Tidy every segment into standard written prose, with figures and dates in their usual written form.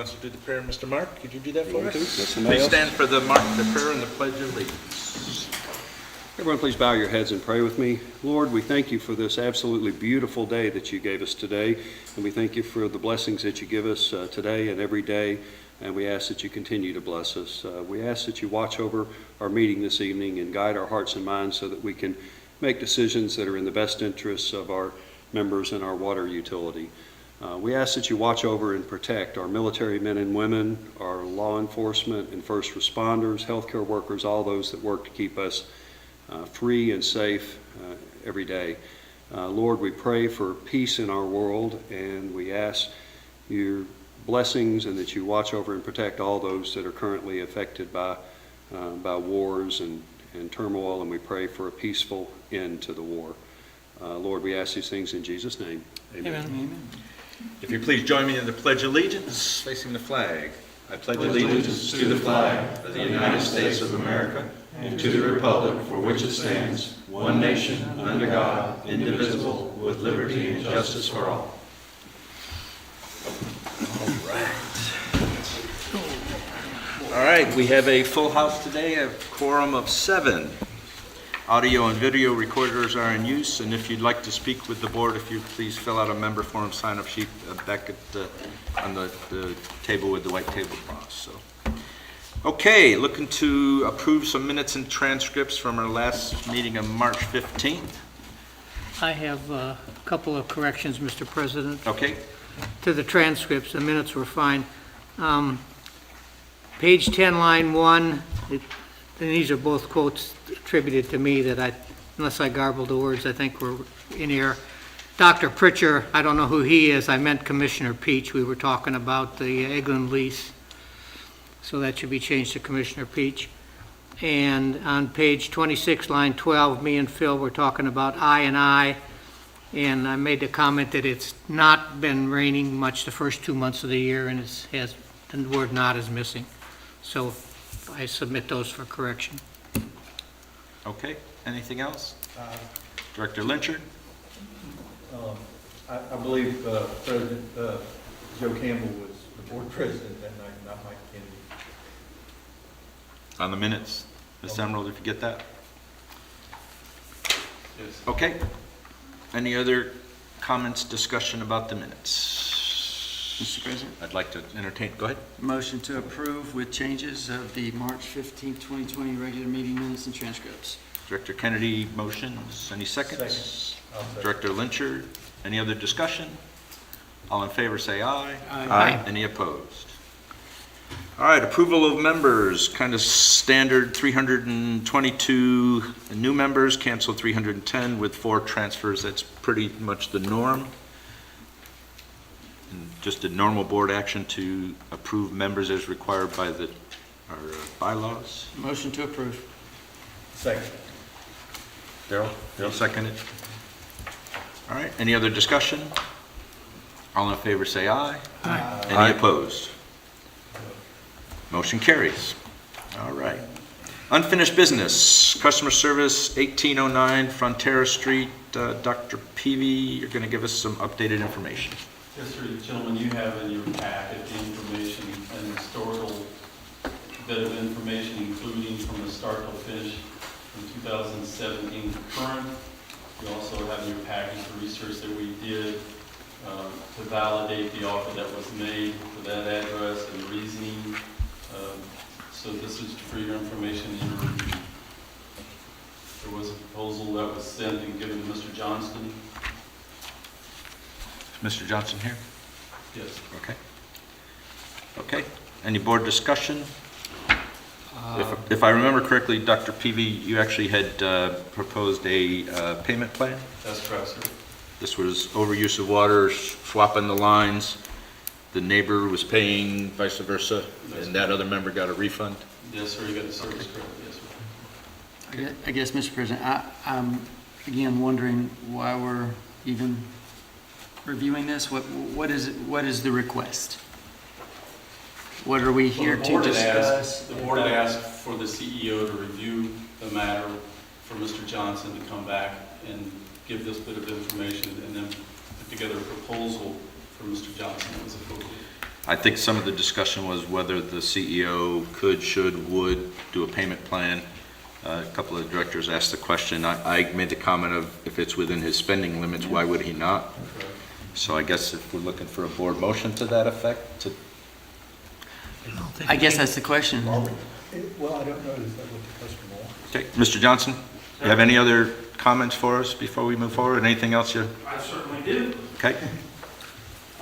wants to do the prayer, Mr. Mark, could you do that for us? Please stand for the prayer and the Pledge of Allegiance. Everyone, please bow your heads and pray with me. Lord, we thank you for this absolutely beautiful day that you gave us today, and we thank you for the blessings that you give us today and every day, and we ask that you continue to bless us. We ask that you watch over our meeting this evening and guide our hearts and minds so that we can make decisions that are in the best interests of our members and our water utility. We ask that you watch over and protect our military men and women, our law enforcement and first responders, healthcare workers, all those that work to keep us free and safe every day. Lord, we pray for peace in our world, and we ask your blessings and that you watch over and protect all those that are currently affected by wars and turmoil, and we pray for a peaceful end to the war. Lord, we ask these things in Jesus' name. Amen. Amen. If you please join me in the Pledge of Allegiance, facing the flag. I pledge allegiance to the flag of the United States of America and to the republic for which it stands, one nation, under God, indivisible, with liberty and justice for all. All right, we have a full house today, a quorum of 7. Audio and video recorders are in use, and if you'd like to speak with the board, if you please fill out a member form sign-up sheet back on the table with the white tablecloth. So, okay, looking to approve some minutes and transcripts from our last meeting of March 15th. I have a couple of corrections, Mr. President. Okay, To the transcripts, the minutes were fine. Page 10, line 1, and these are both quotes attributed to me that unless I garbled the words, I think were in here. Dr. Pritchard, I don't know who he is, I meant Commissioner Peach. We were talking about the Eglin lease, so that should be changed to Commissioner Peach. And on page 26, line 12, me and Phil were talking about I, and I made the comment that it's not been raining much the first 2 months of the year, and the word "not" is missing. So I submit those for correction. okay. Anything else? Director Lynchard? I believe President Joe Campbell was the board president that night, not Mike Kennedy. On the minutes, Ms. Emerald, if you get that? Yes. Okay. Any other comments, discussion about the minutes? Mr. President, I'd like to entertain, go ahead. motion to approve with changes of the March 15, 2020 regular meeting minutes and transcripts. Director Kennedy motions. Any seconds? Second. Director Lynchard, any other discussion? All in favor say aye. Aye. Any opposed? All right, approval of members, kind of standard 322 new members, canceled 310 with 4 transfers. That's pretty much the norm. And just a normal board action to approve members as required by our bylaws. Motion to approve. Second. Daryl seconded. All right, any other discussion? All in favor say aye. Aye. Any opposed? Motion carries. All right. Unfinished business, customer service, 1809 Frontera Street. Dr. Peavy, you're going to give us some updated information. Yes, sir. Gentlemen, you have in your packet the information, an historical bit of information, including from the start to finish from 2017 to current. You also have in your package the research that we did to validate the offer that was made for that address and the reasoning. So this is for your information in your review. There was a proposal that was sent and given to Mr. Johnston. Is Mr. Johnson here? Yes. Okay. Okay. Any board discussion? If I remember correctly, Dr. Peavy, you actually had proposed a payment plan? That's correct, sir. This was overuse of water, swapping the lines. The neighbor was paying, vice versa, and that other member got a refund? Yes, sir. You got the service correct. Yes, sir. I guess, Mr. President, I'm again wondering why we're even reviewing this. What is the request? What are we here to discuss? The board had asked for the CEO to review the matter, for Mr. Johnson to come back and give this bit of information, and then put together a proposal for Mr. Johnson that was approved. I think some of the discussion was whether the CEO could, should, would do a payment plan. A couple of directors asked the question. I made the comment of if it's within his spending limits, why would he not? So I guess if we're looking for a board motion to that effect, I guess that's the question. Well, I don't know, is that what the customer wants? okay. Mr. Johnson, you have any other comments for us before we move forward? Anything else you, I certainly do. okay?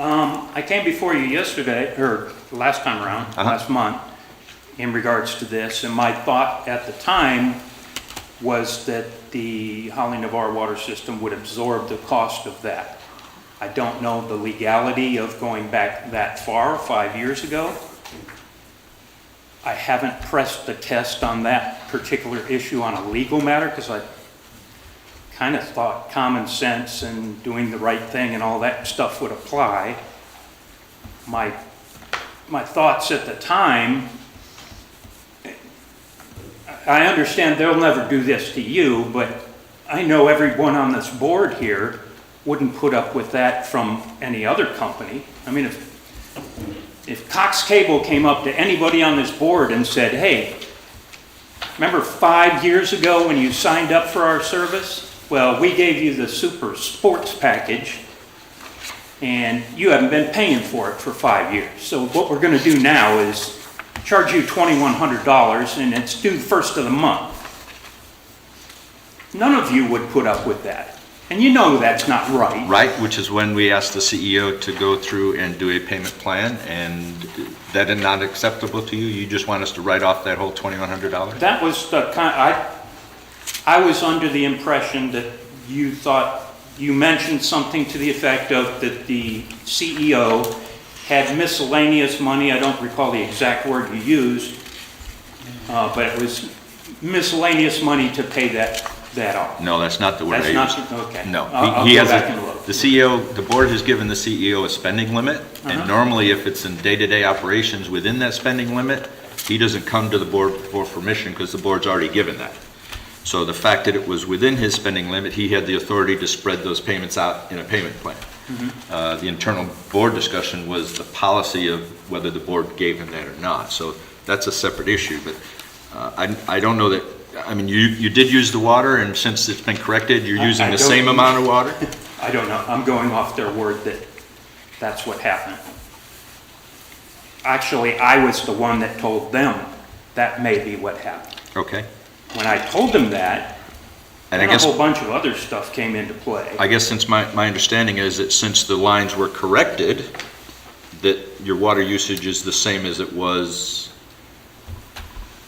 I came before you yesterday, or last time around, last month, in regards to this, and my thought at the time was that the Holland Navarre water system would absorb the cost of that. I don't know the legality of going back that far, 5 years ago. I haven't pressed the test on that particular issue on a legal matter, because I kind of thought common sense and doing the right thing and all that stuff would apply. My thoughts at the time, I understand they'll never do this to you, but I know everyone on this board here wouldn't put up with that from any other company. I mean, if Cox Cable came up to anybody on this board and said, hey, remember 5 years ago when you signed up for our service? Well, we gave you the super sports package and you haven't been paying for it for 5 years. So what we're going to do now is charge you $2,100 and it's due the first of the month. None of you would put up with that. And you know that's not right. Right, which is when we asked the CEO to go through and do a payment plan, and that is not acceptable to you? You just want us to write off that whole $2,100? That was the kind, I was under the impression that you thought, you mentioned something to the effect of that the CEO had miscellaneous money. I don't recall the exact word you used, but it was miscellaneous money to pay that off. No, that's not the word I That's used. not, okay. No, I'll he go has back and look. the CEO, the board has given the CEO a spending limit, and normally if it's in day-to-day operations within that spending limit, he doesn't come to the board for permission because the board's already given that. So the fact that it was within his spending limit, he had the authority to spread those payments out in a payment plan. The internal board discussion was the policy of whether the board gave him that or not. So that's a separate issue, but I don't know that, I mean, you did use the water, and since it's been corrected, you're using I the don't same use- amount of water? I don't know. I'm going off their word that that's what happened. Actually, I was the one that told them that may be what happened. Okay. When I told them that, And I then a guess, whole bunch of other stuff came into play. I guess since my understanding is that since the lines were corrected, that your water usage is the same as it was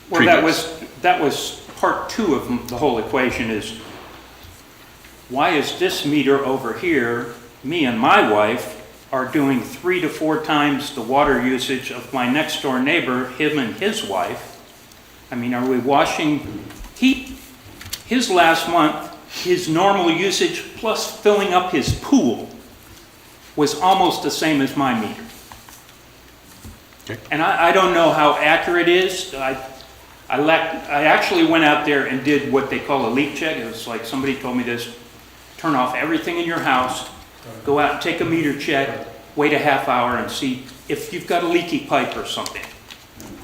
Well, previous. that was part two of the whole equation is, why is this meter over here, me and my wife are doing 3 to 4 times the water usage of my next door neighbor, him and his wife? I mean, are we washing, his last month, his normal usage plus filling up his pool was almost the same as my meter. Okay. And I don't know how accurate it is. I actually went out there and did what they call a leak check. It was like somebody told me this, turn off everything in your house, go out and take a meter check, wait a half hour and see if you've got a leaky pipe or something.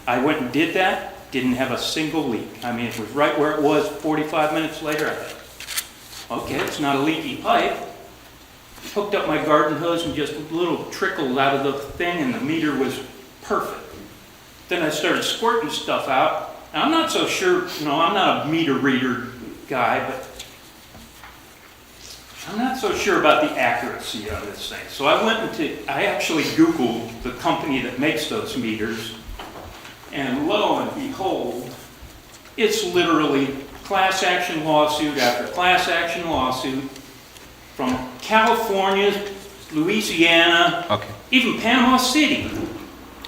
I went and did that, didn't have a single leak. I mean, it was right where it was 45 minutes later. I thought, okay, it's not a leaky pipe. Hooked up my garden hose and just a little trickled out of the thing and the meter was perfect. Then I started squirting stuff out. And I'm not so sure, I'm not a meter reader guy, but I'm not so sure about the accuracy of this thing. So I actually Googled the company that makes those meters, and lo and behold, it's literally class action lawsuit after class action lawsuit from California, Louisiana, Okay, even Panama City.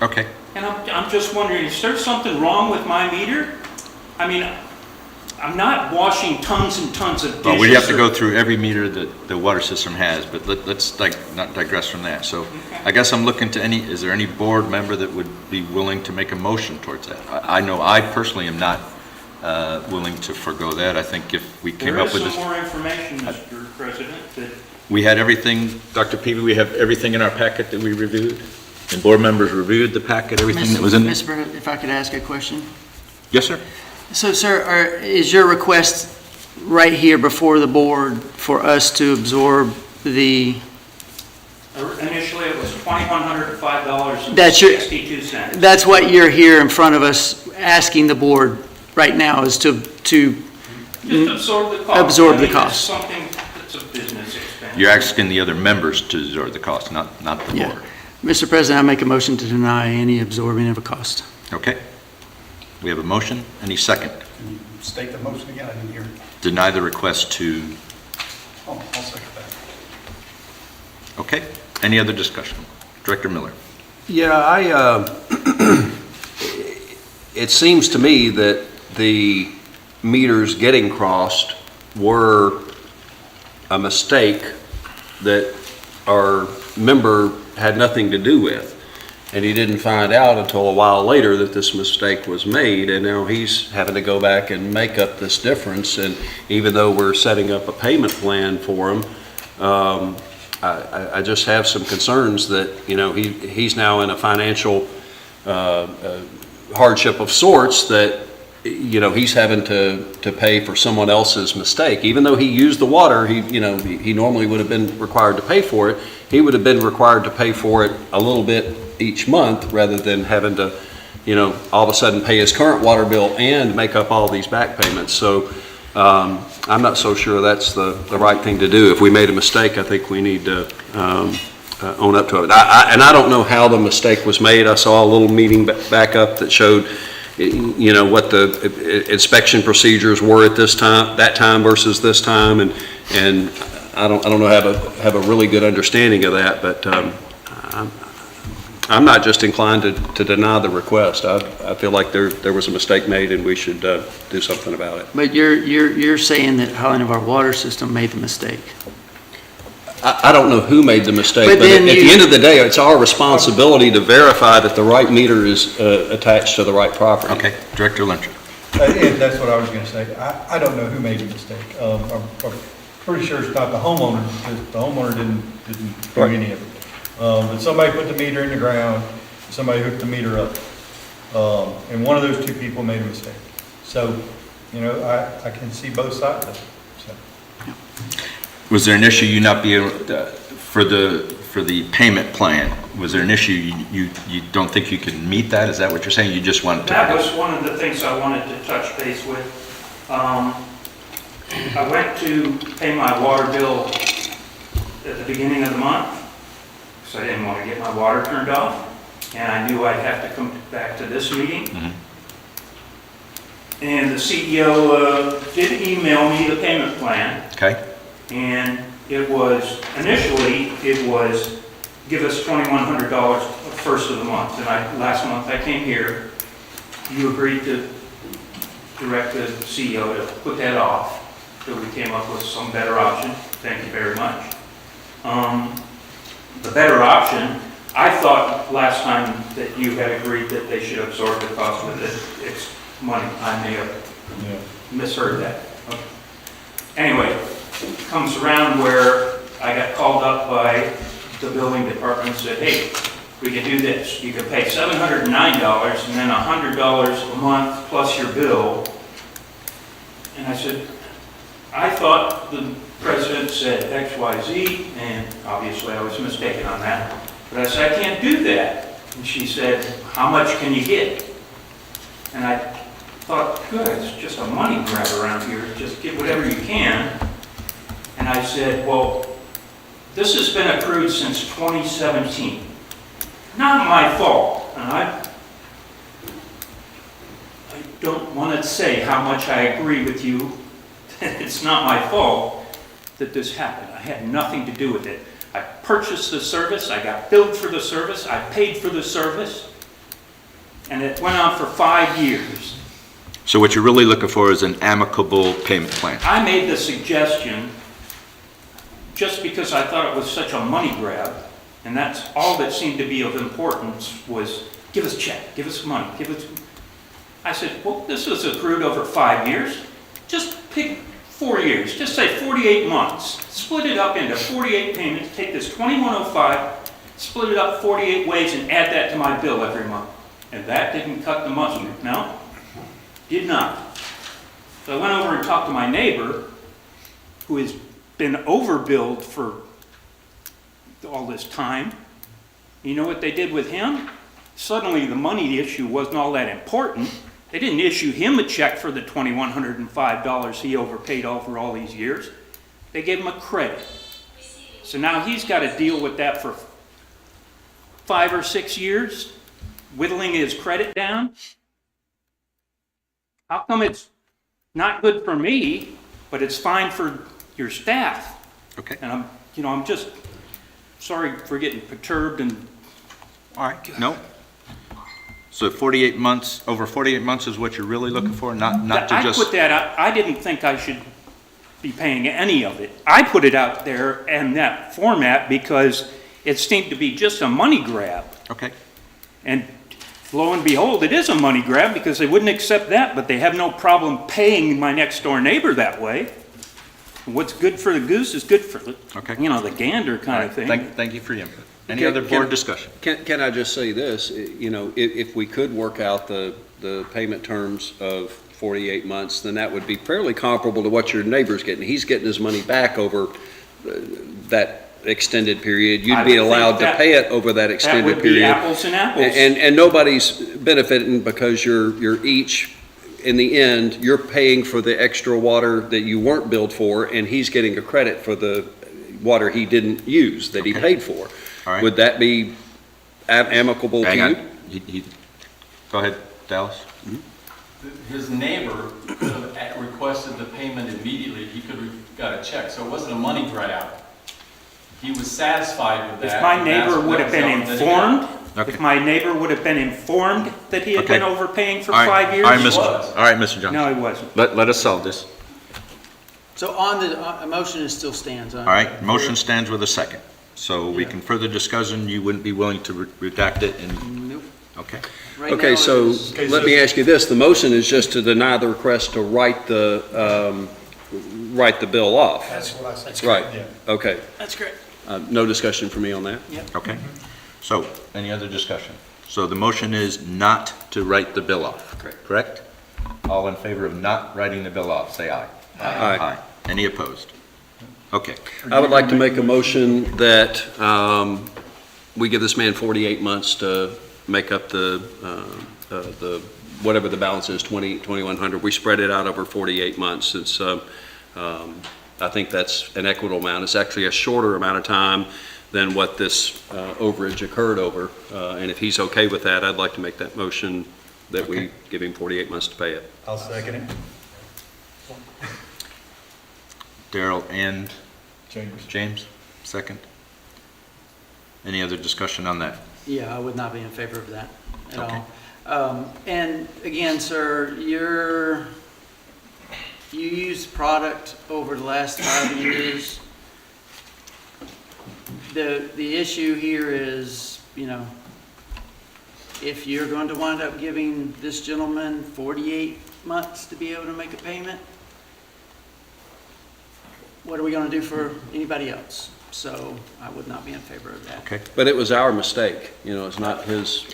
okay. And I'm just wondering, is there something wrong with my meter? I mean, I'm not washing tons and tons of dishes. Well, we have to or- go through every meter that the water system has, but let's not digress from that. So I guess I'm looking to is there any board member that would be willing to make a motion towards that? I know I personally am not willing to forego that. I think if we came There up is with some this, more information, Mr. President, that we had everything, Dr. Peavy, we have everything in our packet that we reviewed? And board members reviewed the packet, everything that was in there? Mr. President, if I could ask a question? Yes, sir. So, sir, is your request right here before the board for us to absorb the, Initially, it was That's your- $2,105.62. that's what you're here in front of us asking the board right now, is to Just absorb the cost. Absorb the I mean, cost. It's something that's a business expense. You're asking the other members to absorb the cost, not the Yeah. board. Mr. President, I make a motion to deny any absorbing of a cost. Okay. We have a motion. Any second? State the motion again, I didn't hear it. Deny the request to, Oh, I'll second that. okay. Any other discussion? Director Miller. Yeah, it seems to me that the meters getting crossed were a mistake that our member had nothing to do with. And he didn't find out until a while later that this mistake was made, and now he's having to go back and make up this difference. And even though we're setting up a payment plan for him, I just have some concerns that, you know, he's now in a financial hardship of sorts that, you know, he's having to pay for someone else's mistake. Even though he used the water, he normally would have been required to pay for it. He would have been required to pay for it a little bit each month rather than having to, you know, all of a sudden pay his current water bill and make up all these back payments. So I'm not so sure that's the right thing to do. If we made a mistake, I think we need to own up to it. And I don't know how the mistake was made. I saw a little meeting back up that showed, you know, what the inspection procedures were at that time versus this time, and I don't know how to have a really good understanding of that, but I'm not just inclined to deny the request. I feel like there was a mistake made and we should do something about it. But you're saying that Holland of our water system made the mistake. I don't know who made the mistake, But but at then the end of the day, it's our responsibility to verify that the right meter is attached to the right property. Okay. Director Lynch. And that's what I was gonna say. I don't know who made the mistake. I'm pretty sure it's not the homeowner, because the homeowner didn't do any of it. But somebody put the meter in the ground, somebody hooked the meter up. And one of those two people made a mistake. So, you know, I can see both sides of it, so. Was there an issue you not be able, for the payment plan, was there an issue you don't think you can meet that? Is that what you're saying? You just wanted to? That was one of the things I wanted to touch base with. I went to pay my water bill at the beginning of the month, because I didn't want to get my water turned off, and I knew I'd have to come back to this meeting. Mhm. And the CEO did email me the payment plan, Okay. and initially, it was, give us $2,100 first of the month. And last month I came here, you agreed to direct the CEO to put that off, so we came up with some better option. Thank you very much. The better option, I thought last time that you had agreed that they should absorb the cost of it. It's money. I may have misheard that. Okay. Anyway, it comes around where I got called up by the building department and said, hey, we can do this. You can pay $709 and then $100 a month plus your bill. And I said, I thought the president said X, Y, Z, and obviously I was mistaken on that. But I said, I can't do that. And she said, how much can you get? And I thought, good, it's just a money grab around here. Just get whatever you can. And I said, well, this has been accrued since 2017. Not my fault. And I don't want to say how much I agree with you. It's not my fault that this happened. I had nothing to do with it. I purchased the service. I got billed for the service. I paid for the service. And it went on for 5 years. So what you're really looking for is an amicable payment plan. I made the suggestion just because I thought it was such a money grab, and that's all that seemed to be of importance was, give us a check, give us money, I said, well, this was accrued over 5 years. Just pick 4 years, just say 48 months. Split it up into 48 payments, take this $2,105 split it up 48 ways and add that to my bill every month. And that didn't cut the mustard, no? Did not. So I went over and talked to my neighbor, who has been overbilled for all this time. You know what they did with him? Suddenly the money issue wasn't all that important. They didn't issue him a check for the $2,105 he overpaid over all these years. They gave him a credit. So now he's got to deal with that for 5 or 6 years, whittling his credit down. How come it's not good for me, but it's fine for your staff? Okay. And I'm just sorry for getting perturbed and. All right, no. So 48 months, over 48 months is what you're really looking for, not to I just... put that out, I didn't think I should be paying any of it. I put it out there in that format because it seemed to be just a money grab. Okay, And lo and behold, it is a money grab because they wouldn't accept that, but they have no problem paying my next door neighbor that way. What's good for the goose is good for the, Okay. the gander kind of thing. thank you for your input. Any Can- other can- board discussion? Can I just say this, if we could work out the payment terms of 48 months, then that would be fairly comparable to what your neighbor's getting. He's getting his money back over that extended period. I You'd would be think allowed to that- pay it over that That extended would be period. apples and apples. And nobody's benefiting because you're each, in the end, you're paying for the extra water that you weren't billed for, and he's getting a credit for the water he didn't use that he Okay. paid for. All right. Would that be amicable to Hang you? on. Go ahead, Dallas. His neighbor could have requested the payment immediately, he could have got a check, so it wasn't a money grab. He was satisfied with that. If my and that's- neighbor would have that been was all that he got. informed, Okay. if my neighbor would have been informed that he had Okay. been overpaying for All right, 5 years. All right, He Mr. was. All right, Mr. Johnson. No, he wasn't. Let us solve this. So on the, motion is still stands. All right, motion stands with a second. So we can further discuss, and you wouldn't be willing to redact it and, Nope. okay. Right now Okay, it so is- let me ask you this, the motion is just to deny the request to write the bill off. That's what I said. Right, Yeah. okay. That's great. No discussion for me on that? Okay. So, any other discussion? So the motion is not to write the bill off. Correct. All in favor of not writing the bill off, say aye. Aye. Any opposed? Okay. I would like to make a motion that we give this man 48 months to make up the whatever the balance is, 2,100. We spread it out over 48 months. It's, I think that's an equitable amount. It's actually a shorter amount of time than what this overage occurred over. And if he's okay with that, I'd like to make that motion that we give him 48 months to pay it. I'll second it. Darrell and Chambers. James, second. Any other discussion on that? Yeah, I would not be in favor of that at Okay. all. And again, sir, you used product over the last 5 years. The issue here is, if you're going to wind up giving this gentleman 48 months to be able to make a payment, what are we going to do for anybody else? So I would not be in favor of that. Okay. But it was our mistake, it's not his.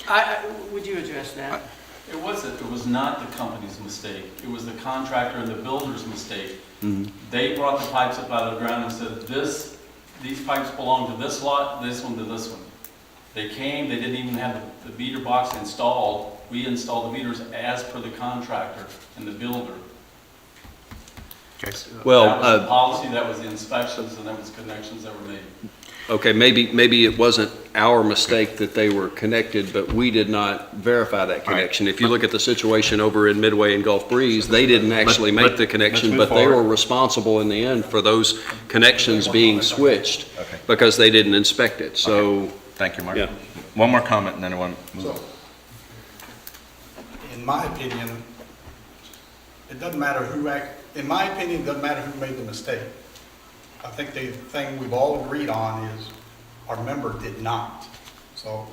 Would you address that? It was not the company's mistake, it was the contractor and the builder's mistake. They brought the pipes up out of the ground and said, these pipes belong to this lot, this one to this one. They came, they didn't even have the meter box installed. We installed the meters as per the contractor and the builder. Okay. Well, That was the policy, that was the inspections, and that was connections that were made. Okay, maybe it wasn't our mistake that they were connected, but we did not verify that connection. If you look at the situation over in Midway and Gulf Breeze, they didn't actually make the connection, let's move but they were forward. responsible in the end for those connections being switched Okay. because they didn't inspect it. So, Thank you, Mark. Yeah. One more comment, and then I want to move So, on. in my opinion, it doesn't matter in my opinion, it doesn't matter who made the mistake. I think the thing we've all agreed on is our member did not. So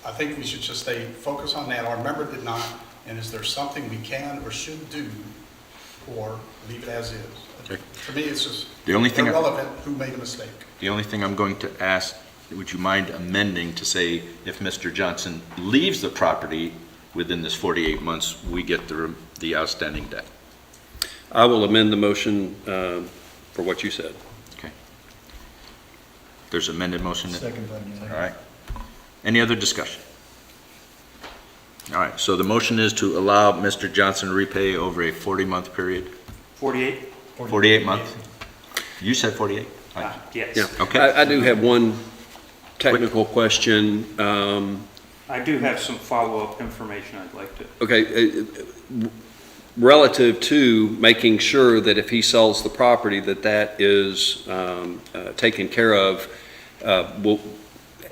I think we should just stay focused on that. Our member did not, and is there something we can or should do, or leave it as is? Okay. To me, it's just The only thing I- irrelevant who made a mistake. The only thing I'm going to ask would you mind amending to say if Mr. Johnson leaves the property within this 48 months, we get the outstanding debt? I will amend the motion for what you said. Okay. There's amended motion. Second by me. All right. Any other discussion? All right, so the motion is to allow Mr. Johnson to repay over a 40-month period? 48? 48 months? You said 48? Yes. Yeah. Okay. I do have one technical question. I do have some follow-up information I'd like to. Okay, relative to making sure that if he sells the property, that is taken care of,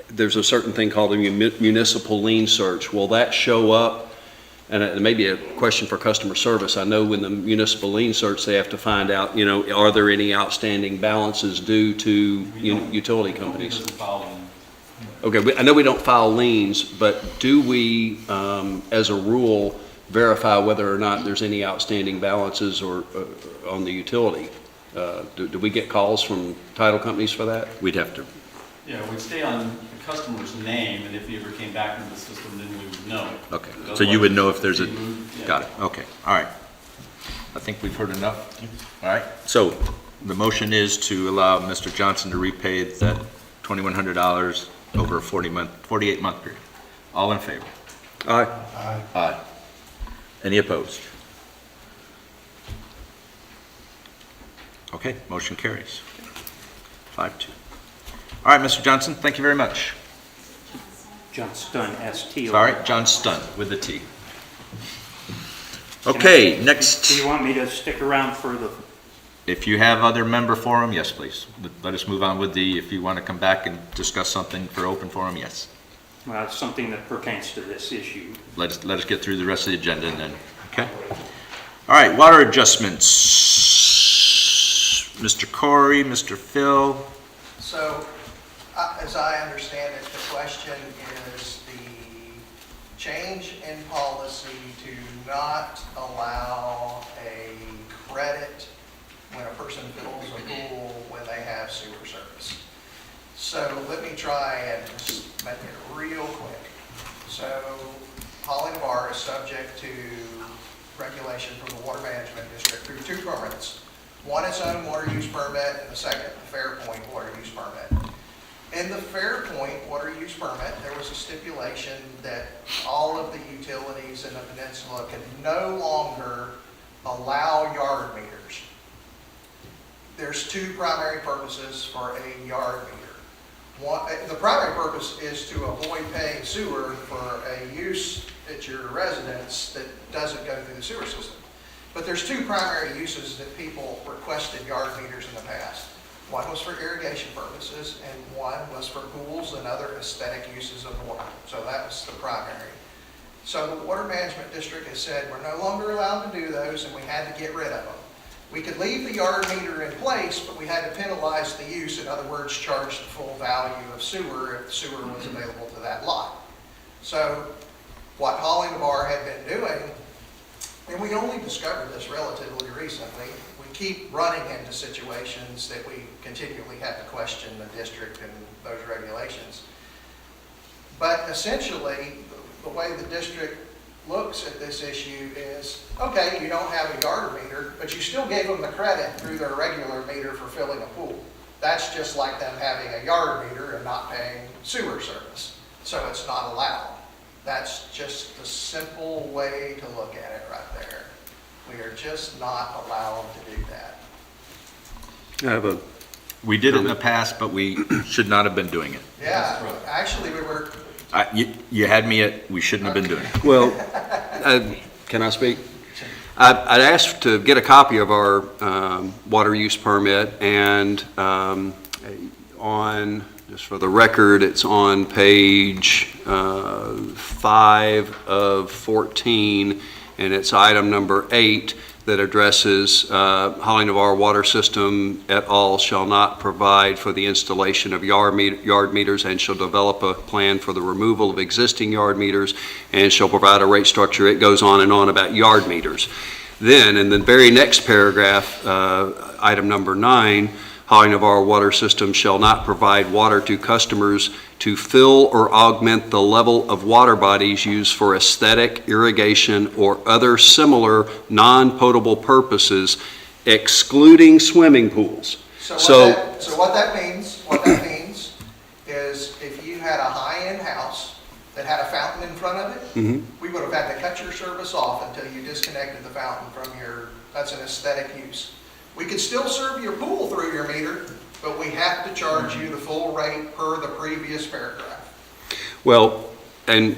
there's a certain thing called a municipal lien search. Will that show up? And it may be a question for customer service. I know when the municipal lien search, they have to find out, are there any outstanding balances due to utility companies? Okay, I know we don't file liens, but do we, as a rule, verify whether or not there's any outstanding balances or on the utility? Do we get calls from title companies for that? We'd have to. Yeah, we'd stay on the customer's name, and if he ever came back into the system, then we would know. Okay, so you would know if there's a, Yeah. got it, okay, all right. I think we've heard enough. All right, so the motion is to allow Mr. Johnson to repay that $2,100 over a 48-month period. All in favor? Aye. Aye. Any opposed? Okay, motion carries. 5-2. All right, Mr. Johnson, thank you very much. John Stun, ST. Sorry, John Stun with the T. Okay, next. Do you want me to stick around for the, If you have other member forum, yes, please. Let us move on with if you want to come back and discuss something for open forum, yes. well, it's something that pertains to this issue. Let us get through the rest of the agenda and then, okay? All right, water adjustments. Mr. Corey, Mr. Phil. So, as I understand it, the question is the change in policy to not allow a credit when a person fills a pool when they have sewer service. So let me try and just make it real quick. So Holland Bar is subject to regulation from the Water Management District through two permits. One, its own water use permit, and the second, the Fairpoint water use permit. In the Fairpoint water use permit, there was a stipulation that all of the utilities in the peninsula could no longer allow yard meters. There's two primary purposes for a yard meter. One, the primary purpose is to avoid paying sewer for a use at your residence that doesn't go through the sewer system. But there's two primary uses that people requested yard meters in the past. One was for irrigation purposes, and one was for pools and other aesthetic uses of water. So that was the primary. So the Water Management District has said we're no longer allowed to do those, and we had to get rid of them. We could leave the yard meter in place, but we had to penalize the use, in other words, charge the full value of sewer if sewer was available to that lot. So what Holland Bar had been doing, and we only discovered this relatively recently, we keep running into situations that we continually have to question the district and those regulations. But essentially, the way the district looks at this issue is, okay, you don't have a yard meter, but you still gave them the credit through their regular meter for filling a pool. That's just like them having a yard meter and not paying sewer service. So it's not allowed. That's just the simple way to look at it right there. We are just not allowed to do that. We did it in the past, but we should not have been doing it. Yeah, actually we were, You had me at, we shouldn't have been doing it. Well, can I speak? I'd asked to get a copy of our water use permit, and just for the record, it's on page 5 of 14, and it's item number 8 that addresses Holly Navarre Water System et al. Shall not provide for the installation of yard meters and shall develop a plan for the removal of existing yard meters and shall provide a rate structure. It goes on and on about yard meters. Then, in the very next paragraph, item number 9, Holland of our water system shall not provide water to customers to fill or augment the level of water bodies used for aesthetic, irrigation, or other similar non-potable purposes, excluding swimming pools. So what that means is if you had a high-end house that had a fountain in front of it, we would have had to cut your service off until you disconnected the fountain from that's an aesthetic use. We could still serve your pool through your meter, but we have to charge you the full rate per the previous paragraph. Well, and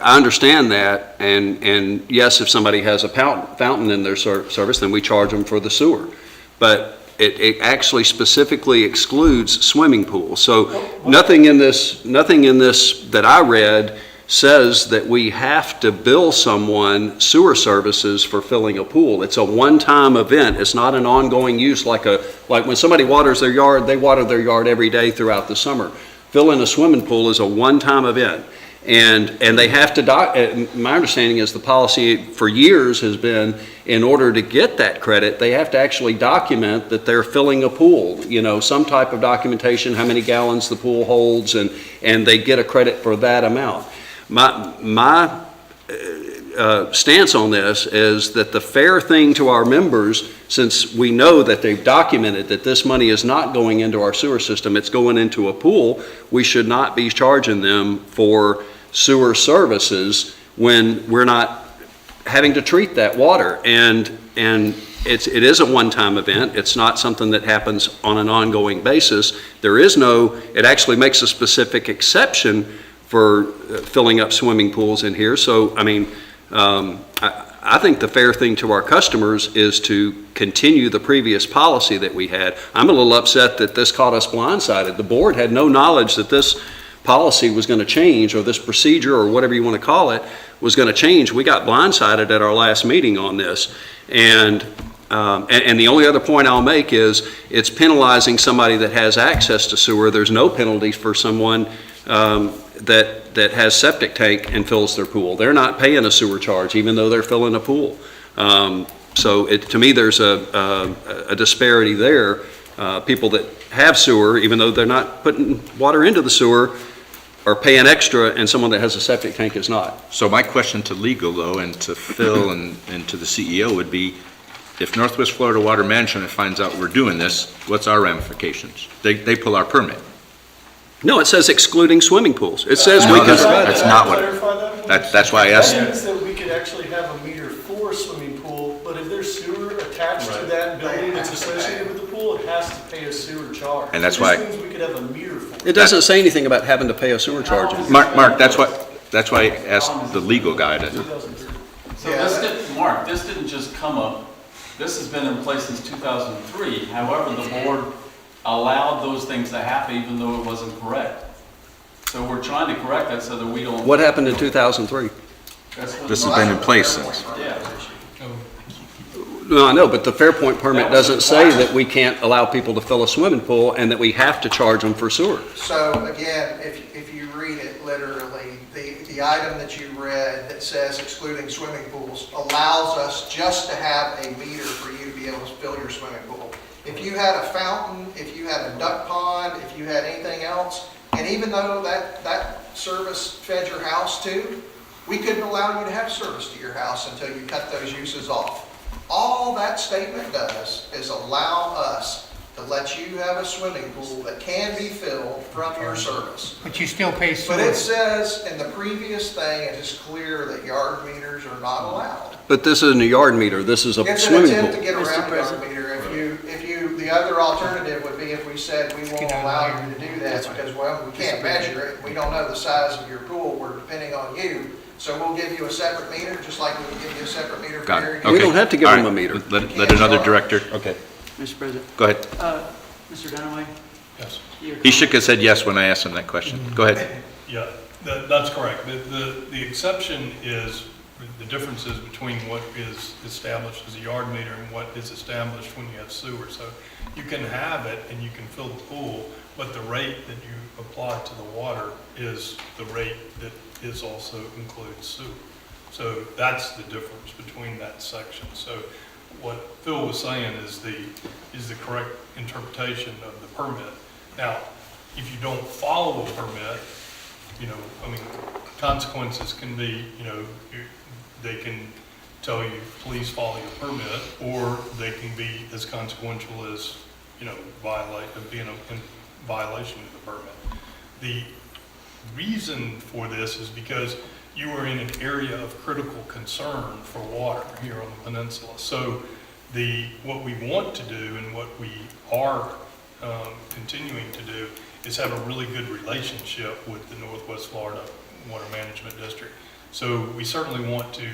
I understand that, and yes, if somebody has a fountain in their service, then we charge them for the sewer. But it actually specifically excludes swimming pools. So nothing in this that I read says that we have to bill someone sewer services for filling a pool. It's a one-time event. It's not an ongoing use like when somebody waters their yard, they water their yard every day throughout the summer. Filling a swimming pool is a one-time event. And they have to, my understanding is the policy for years has been, in order to get that credit, they have to actually document that they're filling a pool, some type of documentation, how many gallons the pool holds, and they get a credit for that amount. My stance on this is that the fair thing to our members, since we know that they've documented that this money is not going into our sewer system, it's going into a pool, we should not be charging them for sewer services when we're not having to treat that water. And it is a one-time event. It's not something that happens on an ongoing basis. It actually makes a specific exception for filling up swimming pools in here. So, I think the fair thing to our customers is to continue the previous policy that we had. I'm a little upset that this caught us blindsided. The board had no knowledge that this policy was going to change, or this procedure, or whatever you want to call it, was going to change. We got blindsided at our last meeting on this. And the only other point I'll make is it's penalizing somebody that has access to sewer. There's no penalties for someone that has septic tank and fills their pool. They're not paying a sewer charge, even though they're filling a pool. So to me, there's a disparity there. People that have sewer, even though they're not putting water into the sewer, are paying extra, and someone that has a septic tank is not. So my question to legal, though, and to Phil and to the CEO would be, if Northwest Florida Water Management finds out we're doing this, what's our ramifications? They pull our permit. No, it says excluding swimming pools. It says we can. That's not what, that's why I asked. That means that we could actually have a meter for a swimming pool, but if there's sewer attached to that building that's associated with the pool, it has to pay a sewer charge. And that's why. This means we could have a meter for it. It doesn't say anything about having to pay a sewer charge. Mark, that's why I asked the legal guy to. So this didn't just come up, this has been in place since 2003. However, the board allowed those things to happen even though it wasn't correct. So we're trying to correct that so that we don't. What happened in 2003? This has been in place since. Yeah. No, I know, but the Fairpoint permit doesn't say that we can't allow people to fill a swimming pool and that we have to charge them for sewer. So again, if you read it literally, the item that you read that says excluding swimming pools allows us just to have a meter for you to be able to fill your swimming pool. If you had a fountain, if you had a duck pond, if you had anything else, and even though that service fed your house too, we couldn't allow you to have service to your house until you cut those uses off. All that statement does is allow us to let you have a swimming pool that can be filled from your service. But you still pay sewer. But it says in the previous thing, it is clear that yard meters are not allowed. But this isn't a yard meter, this is a It's an swimming attempt to pool. get around the yard meter. The other alternative would be if we said we won't allow you to do that because, well, we can't measure it. We don't know the size of your pool. We're depending on you. So we'll give you a separate meter, just like we would give you a separate meter for Got it. irrigation. We don't have to give All them right. a meter. Let another director. Okay. Mr. President. Go ahead. Mr. Dunaway? Yes. He shook his head yes when I asked him that question. Go ahead. Yeah, that's correct. The exception is the differences between what is established as a yard meter and what is established when you have sewer. So you can have it and you can fill the pool, but the rate that you apply to the water is the rate that is also includes sewer. So that's the difference between that section. So what Phil was saying is the correct interpretation of the permit. Now, if you don't follow a permit, consequences can be, they can tell you, please follow your permit, or they can be as consequential as, being in violation of the permit. The reason for this is because you are in an area of critical concern for water here on the peninsula. So what we want to do and what we are continuing to do is have a really good relationship with the Northwest Florida Water Management District. So we certainly want to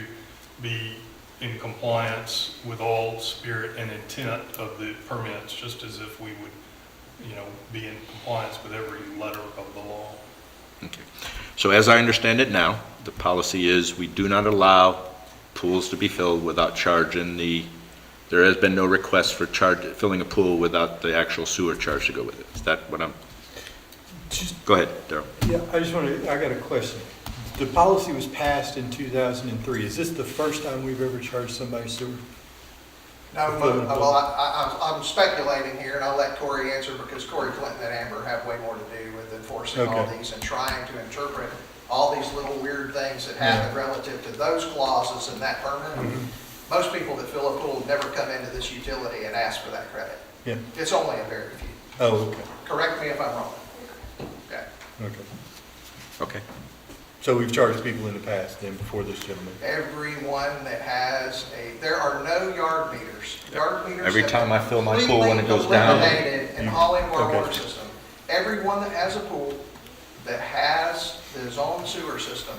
be in compliance with all spirit and intent of the permits, just as if we would, be in compliance with every letter of the law. Okay. So as I understand it now, the policy is we do not allow pools to be filled without charging there has been no request for filling a pool without the actual sewer charge to go with it. Is that what I'm? Go ahead, Darrell. Yeah, I got a question. The policy was passed in 2003. Is this the first time we've ever charged somebody sewer? No, well, I'm speculating here, and I'll let Corey answer, because Corey Clinton and Amber have way more to do with enforcing all Okay. these and trying to interpret all these little weird things that happen relative to those clauses in that permit. Most people that fill a pool never come into this utility and ask for that credit. Yeah. It's only a very few. Oh, okay. Correct me if I'm wrong. Okay. Okay. Okay. So we've charged people in the past then before this gentleman? Everyone that has there are no yard meters. Yard meters. Every have time been I fill my pool when it goes down. eliminated in Holland Okay. water system. Everyone that has a pool that has his own sewer system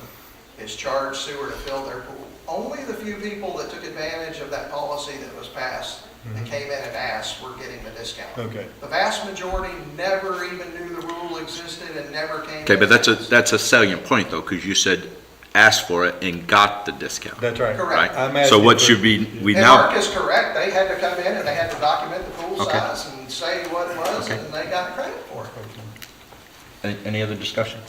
is charged sewer to fill their pool. Only the few people that took advantage of that policy that was passed that came in and asked were getting the discount. Okay. The vast majority never even knew the rule existed and never came. Okay, in. but that's a salient point though, because you said ask for it and got the discount. That's right. Correct. I'm Right? So asking what for- should we And now? Mark is correct, they had to come in and they had to document the pool Okay. size and say what it was, Okay. and they got credit for it. Any other discussion?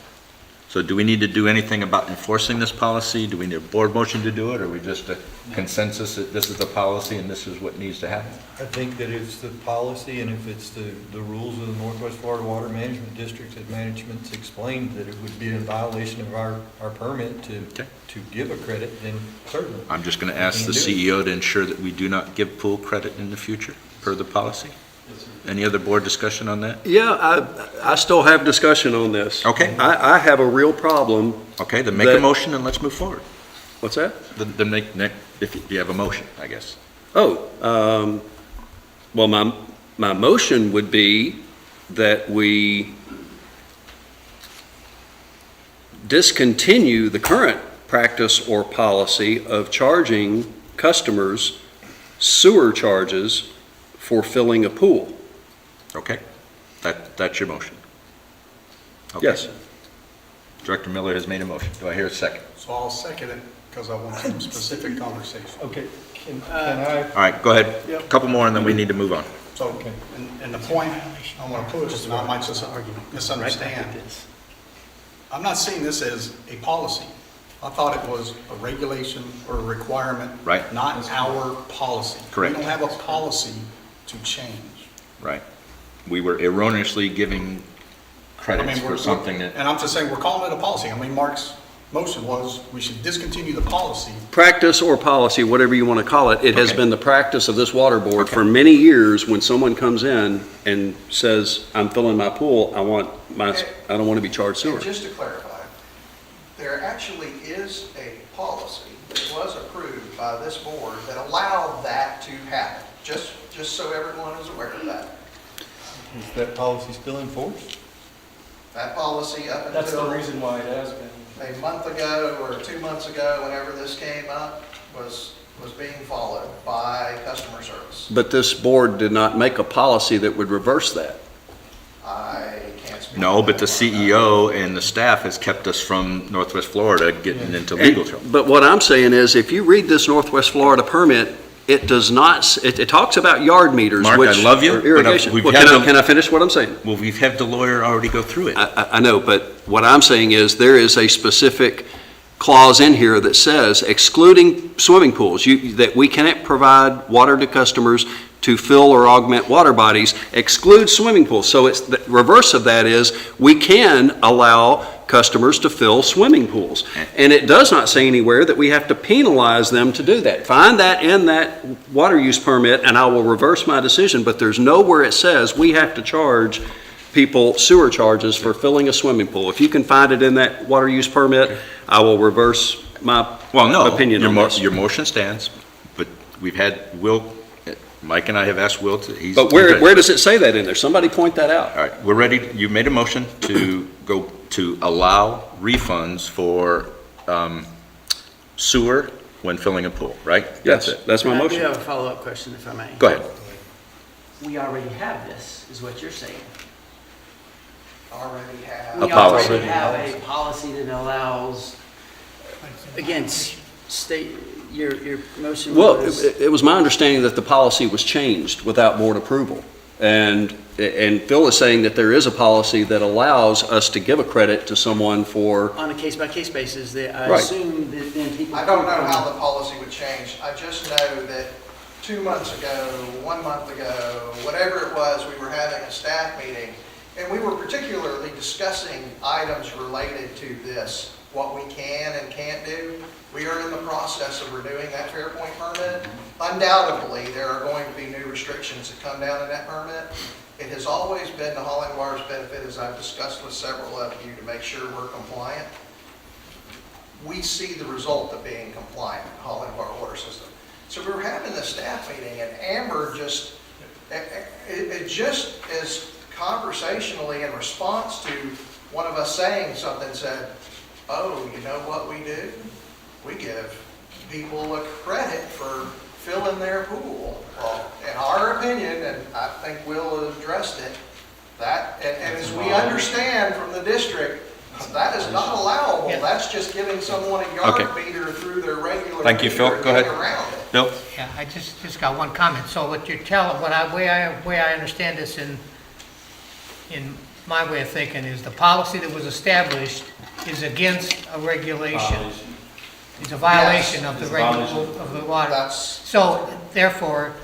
So do we need to do anything about enforcing this policy? Do we need a board motion to do it, or are we just a consensus that this is the policy and this is what needs to happen? I think that it's the policy, and if it's the rules of the Northwest Florida Water Management District that management's explained that it would be in violation of our permit to give a credit, then certainly. I'm just going to ask the Can do it. CEO to ensure that we do not give pool credit in the future per the policy. Any other board discussion on that? Yeah, I still have discussion on this. Okay. I have a real problem. Okay, then make a That- motion and let's move forward. What's that? Then make, if you have a motion, I guess. Well, my motion would be that we discontinue the current practice or policy of charging customers sewer charges for filling a pool. Okay? That's your motion. Okay. Yes. Director Miller has made a motion. Do I hear a second? So I'll second it, because I want some specific conversation. Okay, can I? All right, go ahead. A Yep. couple more and then we need to move on. So, and the point I want to push, and I might just misunderstand, I'm not seeing this as a policy. I thought it was a regulation or a requirement. Right. Not our policy. Correct. We don't have a policy to change. Right. We were erroneously giving credits for something that, And I'm just saying, we're calling it a policy. I mean, Mark's motion was, we should discontinue the policy. Practice or policy, whatever you want to call it, it has Okay. been the practice of this water board for many years. When someone comes in and says, I'm filling my pool, I don't want to be charged sewer. And just to clarify, there actually is a policy that was approved by this board that allowed that to happen, just so everyone is aware of that. Is that policy still in force? That policy up That's the until reason why it has been. a month ago or 2 months ago, whenever this came up, was being followed by customer service. But this board did not make a policy that would reverse that. I can't speak. no, to but the that one. CEO and the staff has kept us from Northwest Florida getting into legal trouble. But what I'm saying is, if you read this Northwest Florida permit, it does not, it talks about yard meters, Mark, which. I love you, or but irrigation. we've Well, had can I finish what I'm saying? Well, we've had the lawyer already go through it. I know, but what I'm saying is there is a specific clause in here that says excluding swimming pools, that we cannot provide water to customers to fill or augment water bodies, exclude swimming pools. So it's the reverse of that is we can allow customers to fill swimming pools. And it does not say anywhere that we have to penalize them to do that. Find that in that water use permit and I will reverse my decision, but there's nowhere it says we have to charge people sewer charges for filling a swimming pool. If you can find it in that water use permit, I will reverse my opinion on this. Your motion stands, but we've had Mike and I have asked Will to, he's. But where does it say that in there? Somebody point that out. All right, we're ready. You made a motion to go to allow refunds for sewer when filling a pool, right? That's it. That's my I do motion. have a follow-up question, if I may. Go ahead. We already have this, is what you're saying. Already have. A We policy. already have a policy that allows, again, state, your motion Well, was. it was my understanding that the policy was changed without board approval. And Phil is saying that there is a policy that allows us to give a credit to someone for, On a case-by-case basis, that I Right. assume that then people. I don't know how the policy would change. I just know that 2 months ago, 1 month ago, whatever it was, we were having a staff meeting, and we were particularly discussing items related to this, what we can and can't do. We are in the process of renewing that Fairpoint permit. Undoubtedly, there are going to be new restrictions that come down in that permit. It has always been to Holland Water's benefit, as I've discussed with several of you, to make sure we're compliant. We see the result of being compliant in Holland Water System. So we were having the staff meeting, and Amber just, it just is conversationally in response to one of us saying something, said, oh, you know what we do? We give people a credit for filling their pool. Well, in our opinion, and I think Will addressed it, that, and as we understand from the district, that is not allowable. Yeah. That's just giving someone a yard Okay. meter through their regular. Thank you, Phil. meter and Go ahead. getting around it. Bill? Yeah, I just got one comment. So what you're telling, way I understand this in my way of thinking is the policy that was established is against a regulation. It's a violation of the of the water. That's, So therefore,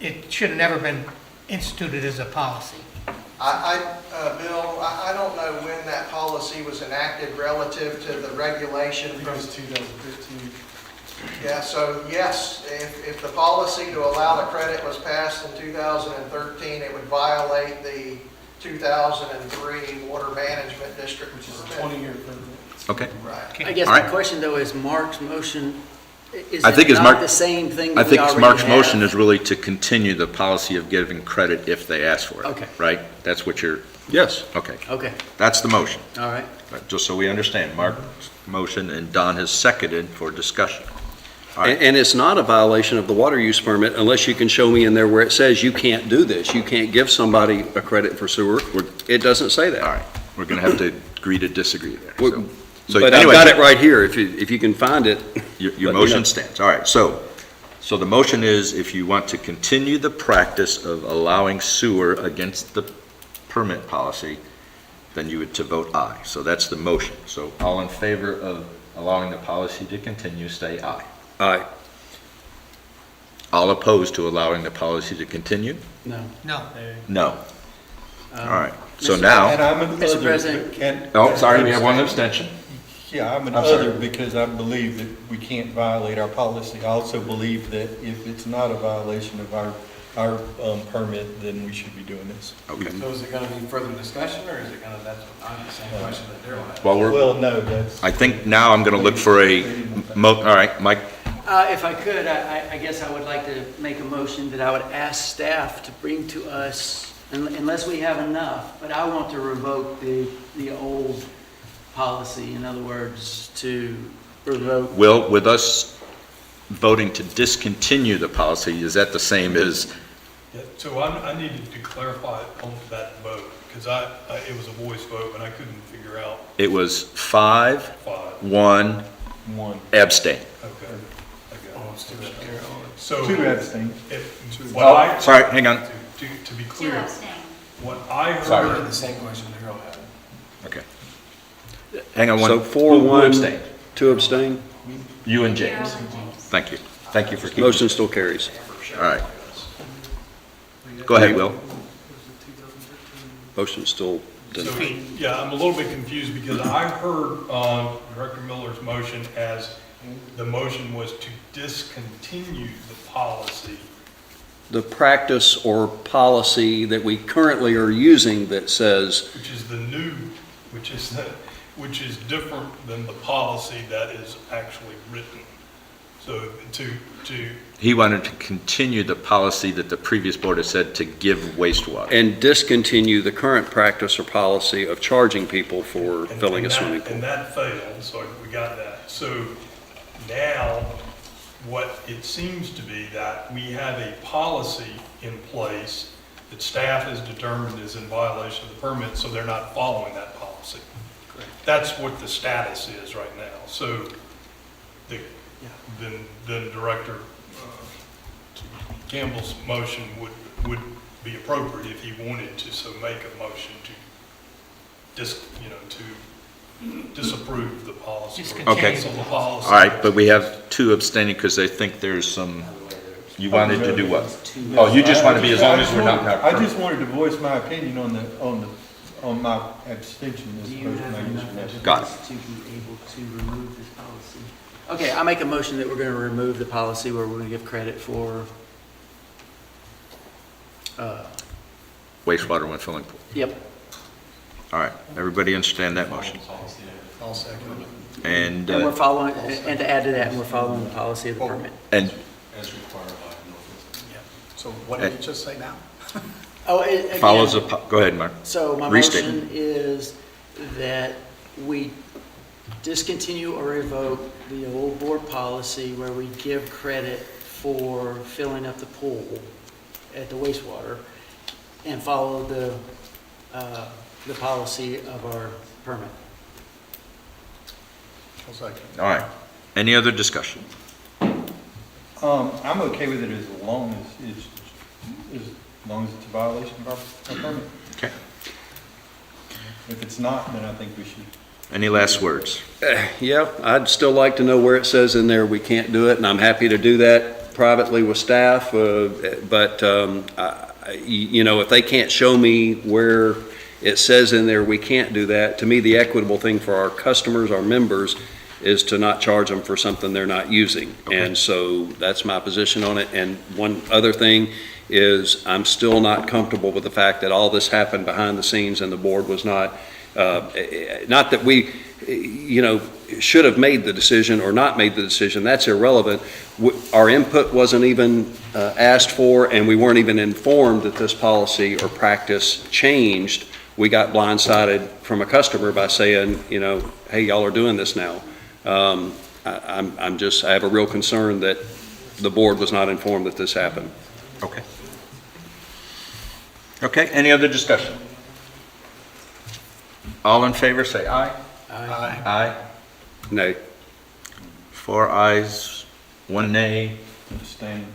it should have never been instituted as a policy. Bill, I don't know when that policy was enacted relative to the regulation. I think it was 2015. Yeah, so yes, if the policy to allow the credit was passed in 2013, it would violate the 2003 Water Management District, which is For a 20-year permit. Okay. Right. I guess All my right. question, though, is Mark's motion, is I think it it's not Mark- the same thing I that we think already Mark's have? motion is really to continue the policy of giving credit if they ask for it. Okay. Right? That's what you're, yes. okay. Okay, That's the motion. all right. Just so we understand, Mark's motion and Don has seconded for discussion. All right. And it's not a violation of the water use permit unless you can show me in there where it says you can't do this. You can't give somebody a credit for sewer. It doesn't say that. All right. We're going to have to agree to disagree there. Well, So But I've anyway, got it right here. If you can find it. Your let me motion know. stands. All right, so the motion is if you want to continue the practice of allowing sewer against the permit policy, then you would to vote aye. So that's the motion. So all in favor of allowing the policy to continue, say aye. Aye. All opposed to allowing the policy to continue? No. No. No. All right, so Mr. And now, I'm an Mr. other. President. oh, sorry, we have one abstention. Yeah, I'm an I'm sorry. other because I believe that we can't violate our policy. I also believe that if it's not a violation of our permit, then we should be doing this. Okay. So is it going to be further discussion, or is it going to, that's the same question that they're on? Well, Well, no, that's. I think now I'm going to look for all right, Mike, If I could, I guess I would like to make a motion that I would ask staff to bring to us, unless we have enough, but I want to revoke the old policy, in other words, to revoke. Will, with us voting to discontinue the policy, is that the same as, Yeah, so I needed to clarify on that vote, because it was a voice vote, and I couldn't figure out it was 5, 5. 1, One. abstain? Okay. Oh, it's too bad. So, Two abstain. what I, Sorry, hang on. to be Two clear, abstain. what I Sorry. heard, The same question Daryl had. Okay. Hang on one. So 4-1. Who abstained? 2 abstain. You and James. Thank you. Thank you for keeping. Motion still carries. All right. Go ahead, Will. Motion still So, denied. yeah, I'm a little bit confused because I heard Director Miller's motion as the motion was to discontinue the policy. The practice or policy that we currently are using that says, Which is the new, which is different than the policy that is actually written. So to He wanted to continue the policy that the previous board has said to give wastewater. and discontinue the current practice or policy of charging people for and- filling a and that- swimming pool. And that failed, so we got that. So now, what it seems to be that we have a policy in place that staff has determined is in violation of the permit, so they're not following that policy. That's what the status is right now. So the, then Director Campbell's motion would be appropriate if he wanted to, so make a motion to disapprove the policy. or Okay. cancel the policy. All right, but we have 2 abstaining because they think there's some, you wanted to do what? Oh, you just want to be as long as we're not. I just wanted to voice my opinion on my abstention as opposed to my yes. Got it. To be able to remove this policy. Okay, I make a motion that we're going to remove the policy where we're going to give credit for, Wastewater when filling pool. yep. All right, everybody understand that motion? I'll second it. And, And we're following, and to add to that, we're following the policy of the permit. and As required by NOFIS. Yeah. So what did you just say now? Oh, again, follows, go ahead, Mark. so my Restate. motion is that we discontinue or revoke the old board policy where we give credit for filling up the pool at the wastewater and follow the policy of our permit. I'll second. All right. Any other discussion? I'm okay with it as long as it's a violation of our permit. Okay. If it's not, then I think we should. Any last words? Yeah, I'd still like to know where it says in there we can't do it, and I'm happy to do that privately with staff, but, if they can't show me where it says in there we can't do that, to me, the equitable thing for our customers, our members, is to not charge them for something they're not using. Okay. And so that's my position on it. And one other thing is I'm still not comfortable with the fact that all this happened behind the scenes and the board was not that we, should have made the decision or not made the decision. That's irrelevant. Our input wasn't even asked for, and we weren't even informed that this policy or practice changed. We got blindsided from a customer by saying, hey, y'all are doing this now. I have a real concern that the board was not informed that this happened. Okay. Okay, any other discussion? All in favor, say aye. Aye. Aye. Nay. 4 ayes, 1 nay, Abstain.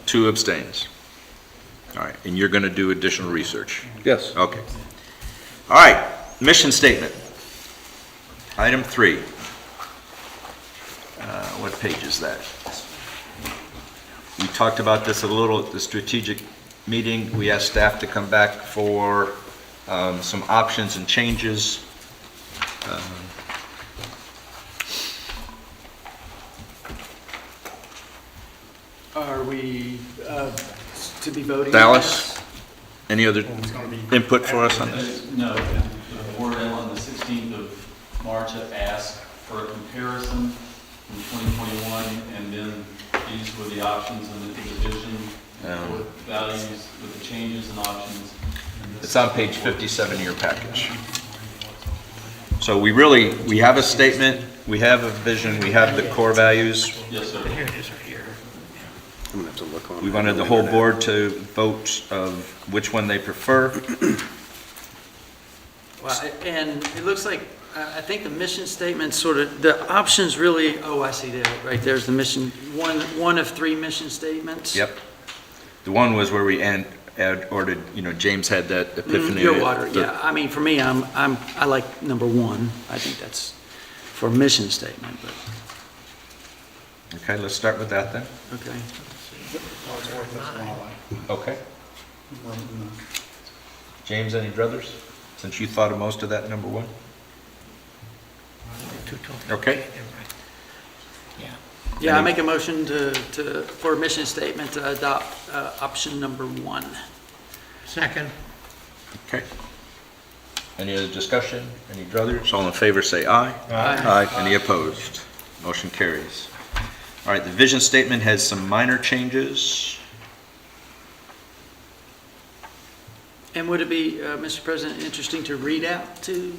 2 abstains. All right, and you're going to do additional research? Yes. Okay. All right, mission statement. Item 3. What page is that? We talked about this a little at the strategic meeting. We asked staff to come back for some options and changes. Are we to be voting? on Dallas, this? any other input for us on this? No, the board on the 16th of March had asked for a comparison from 2021, and then these were the options in the division with values, with the changes and options. It's on page 57 of your package. So we have a statement, we have a vision, we have the core values. Yes, sir. Here it is right here. I'm gonna have to look on. We wanted the whole board to vote of which one they prefer. Well, and it looks like, I think the mission statement sort of, the options really, oh, I see there, right, there's the mission, one of 3 mission statements. Yep. The one was where we ordered, James had that epiphany. Your water, yeah, I mean, for me, I like number 1, I think that's for mission statement, but, Okay, let's start with that then. okay. Okay. James, any druthers? Since you thought of most of that, number one? Okay. Yeah, I make a motion for a mission statement to adopt option number 1. Second. Okay. Any other discussion? Any druthers? All in favor, say aye. Aye. Any opposed? Motion carries. All right, the vision statement has some minor changes. And would it be, Mr. President, interesting to read out to?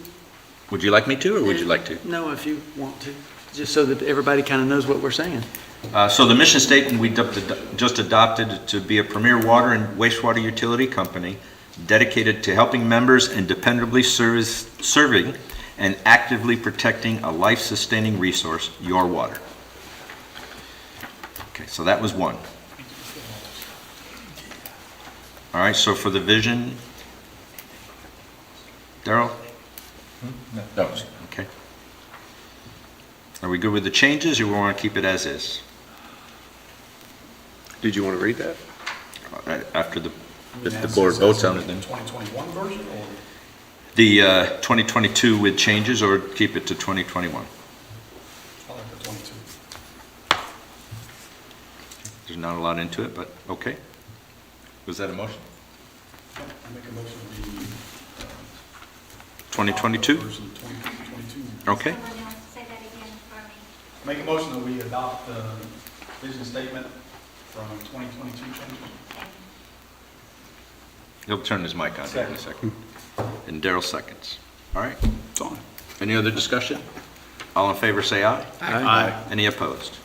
Would you like me to, or would you like to? No, if you want to, just so that everybody kind of knows what we're saying. So the mission statement we just adopted to be a premier water and wastewater utility company dedicated to helping members and dependably serving and actively protecting a life-sustaining resource, your water. Okay, so that was one. All right, so for the vision, Darrell? No. Okay. Are we good with the changes, or we want to keep it as is? Did you want to read that? After if the board votes on it, then. 2021 version or? The 2022 with changes, or keep it to 2021? I like the 22. There's not a lot into it, but okay. Was that a motion? I make a motion to be. 2022? Version 2022. Okay. Someone else say that again for me. Make a motion that we adopt the vision statement from 2022 changes. He'll turn his mic on here in a second. And Darrell seconds. All right. It's on. Any other discussion? All in favor, say aye. Aye. Any opposed?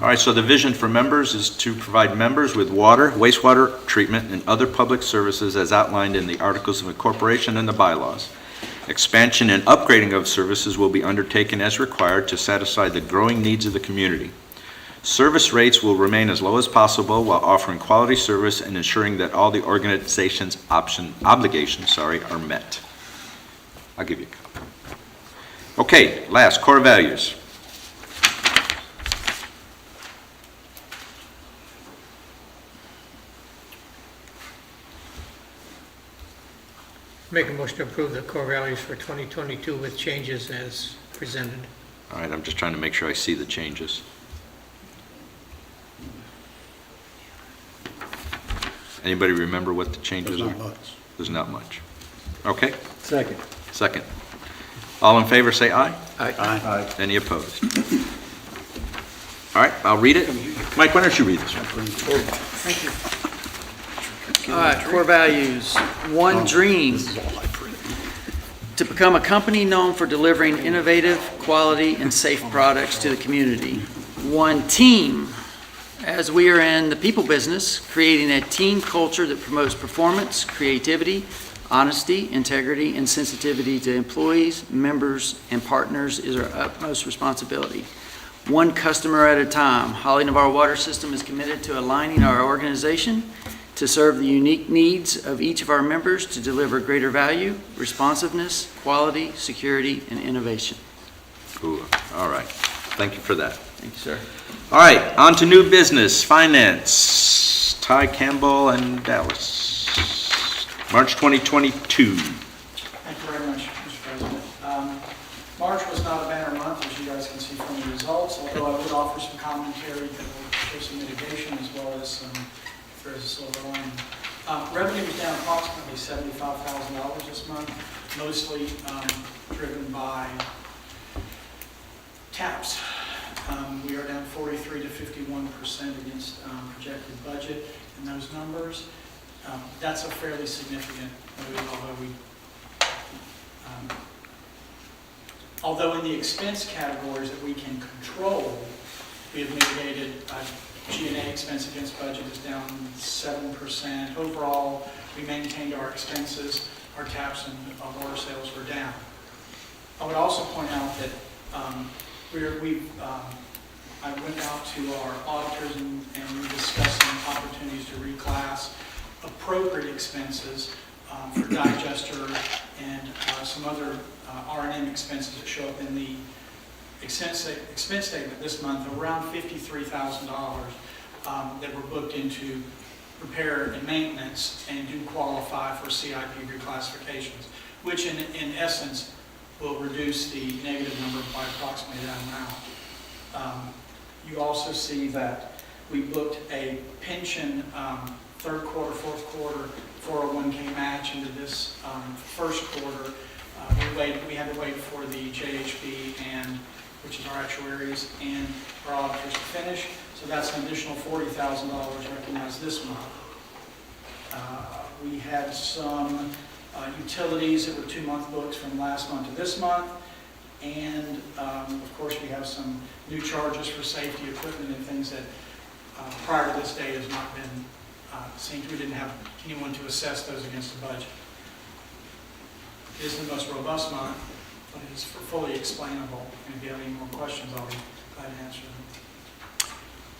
All right, so the vision for members is to provide members with water, wastewater treatment, and other public services as outlined in the Articles of Incorporation and the bylaws. Expansion and upgrading of services will be undertaken as required to satisfy the growing needs of the community. Service rates will remain as low as possible while offering quality service and ensuring that all the organization's obligations are met. I'll give you a copy. Okay, last, core values. Make a motion to approve the core values for 2022 with changes as presented. All right, I'm just trying to make sure I see the changes. Anybody remember what the changes are? There's not much. Okay, Second. second. All in favor, say aye. Aye. Any opposed? All right, I'll read it. Mike, why don't you read this one? Thank you. All right, core values. One, dream. To become a company known for delivering innovative, quality, and safe products to the community. One, team. As we are in the people business, creating a team culture that promotes performance, creativity, honesty, integrity, and sensitivity to employees, members, and partners is our utmost responsibility. One customer at a time. Holly Navarre Water System is committed to aligning our organization to serve the unique needs of each of our members to deliver greater value, responsiveness, quality, security, and innovation. Ooh, all right, thank you for that. Thank you, sir. All right, on to new business, finance. Ty Campbell and Dallas. March 2022. Thank you very much, Mr. President. March was not a banner month, as you guys can see from the results, although I would offer some commentary that will show some mitigation as well as some, if there is a silver lining. Revenue was down approximately $75,000 this month, mostly driven by taps. We are down 43 to 51% against projected budget in those numbers. That's a fairly significant move, although in the expense categories that we can control, we have mitigated. G&A expense against budget is down 7%. Overall, we maintained our expenses, our taps and our water sales were down. I would also point out that I went out to our auditors and we discussed some opportunities to reclass appropriate expenses for digester and some other R&M expenses that show up in the expense statement this month of around $53,000 that were booked into repair and maintenance and do qualify for CIP reclassifications, which in essence will reduce the negative number by approximately that amount. You also see that we booked a pension third quarter, fourth quarter 401k match into this first quarter. We had to wait for the JHB and, which is our actuaries, and our auditors to finish. So that's an additional $40,000 recognized this month. We had some utilities that were 2-month books from last month to this month. And of course, we have some new charges for safety equipment and things that prior to this day has not been seen. We didn't have anyone to assess those against the budget. It isn't the most robust month, but it is fully explainable. And if you have any more questions, I'll be glad to answer them.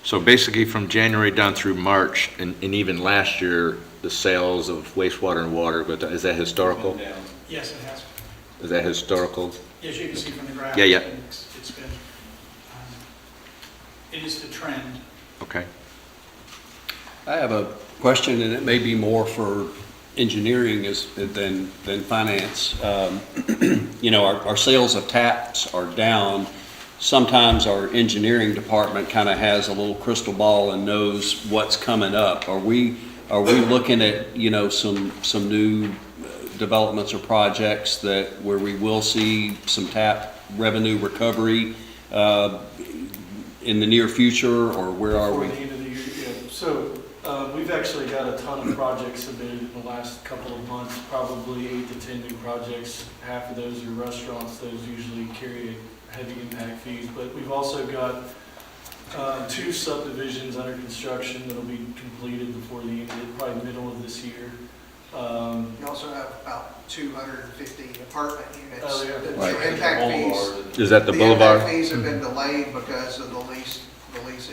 So basically from January down through March, and even last year, the sales of wastewater and water, but is that historical? Yes, it has. Is that historical? As you can see from the graph, Yeah. it's been, it is the trend. Okay. I have a question, and it may be more for engineering than finance. You know, our sales of taps are down. Sometimes our engineering department kind of has a little crystal ball and knows what's coming up. Are we looking at, you know, some new developments or projects where we will see some tap revenue recovery in the near future, or where are we? Before the end of the year, yeah. So we've actually got a ton of projects submitted in the last couple of months, probably 8 to 10 new projects. Half of those are restaurants. Those usually carry heavy impact fees. But we've also got 2 subdivisions under construction that'll be completed before the end of probably middle of this year. You also have about 250 apartment units. Oh, yeah. The impact fees. Is that the boulevard? impact fees have been delayed because of the lease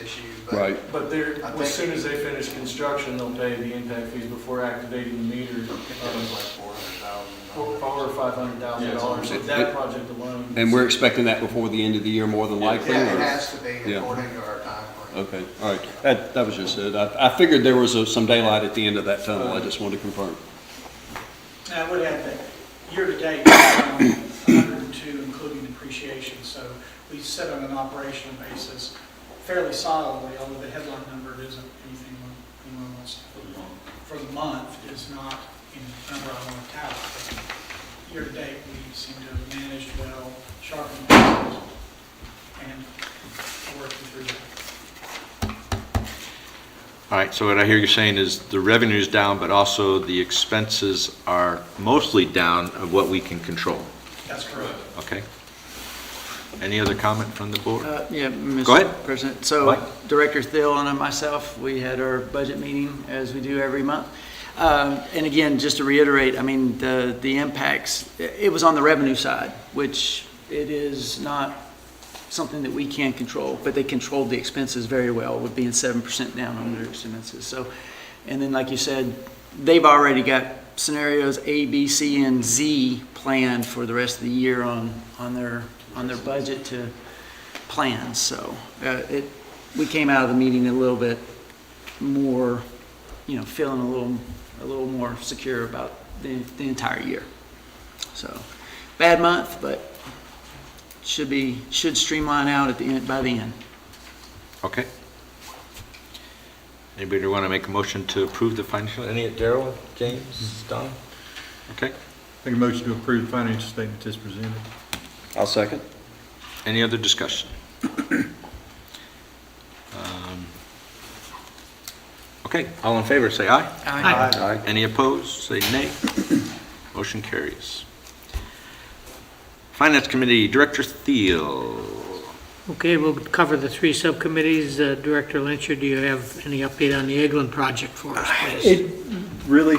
issue. But Right. But I think- as soon as they finish construction, they'll pay the impact fees before activating the meter. It was like $400,000. $400,000 or $500,000 with that project alone. And we're expecting that before the end of the year, more than likely? Yeah, it or- has to be Yeah. according to our timeframe. Okay, all right. That was just it. I figured there was some daylight at the end of that tunnel. I just wanted to confirm. Now, I would add that year-to-date, we're 102, including depreciation. So we sit on an operational basis fairly solidly, although the headline number isn't anything anyone wants to put on. For the month is not a number I want to tout. But year-to-date, we seem to have managed well, sharpened pencils, and working through that. All right, so what I hear you saying is the revenue's down, but also the expenses are mostly down of what we can control. That's correct. Okay? Any other comment from the board? Yeah, Go ahead. Mr. President. So Mike? Director Thiel and myself, we had our budget meeting as we do every month. And again, just to reiterate, I mean, the impacts, it was on the revenue side, which it is not something that we can control, but they controlled the expenses very well with being 7% down on their expenses. So, and then like you said, they've already got scenarios A, B, C, and Z planned for the rest of the year on their budget to plan. So we came out of the meeting a little bit more, you know, feeling a little more secure about the entire year. So bad month, but should streamline out at the end, by the end. Okay. Anybody want to make a motion to approve the financial, any, Darrell, James, Don? Okay. Make a motion to approve the financial statement as presented. I'll second. Any other discussion? Okay, all in favor, say aye. Aye. Aye. Any opposed, say nay. Motion carries. Finance Committee, Director Thiel. Okay, we'll cover the 3 subcommittees. Director Lyncher, do you have any update on the Eglin project for us, please? It really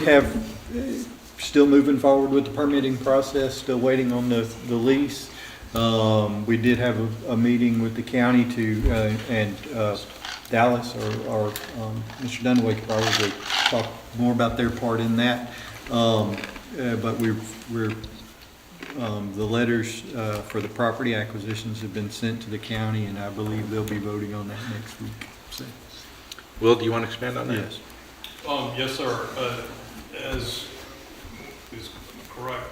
still moving forward with the permitting process, still waiting on the lease. We did have a meeting with the county and Dallas or Mr. Dunaway could probably talk more about their part in that. But we're The letters for the property acquisitions have been sent to the county, and I believe they'll be voting on that next week. So, Will, do you want to expand on that? yes. Yes, sir. As is correct,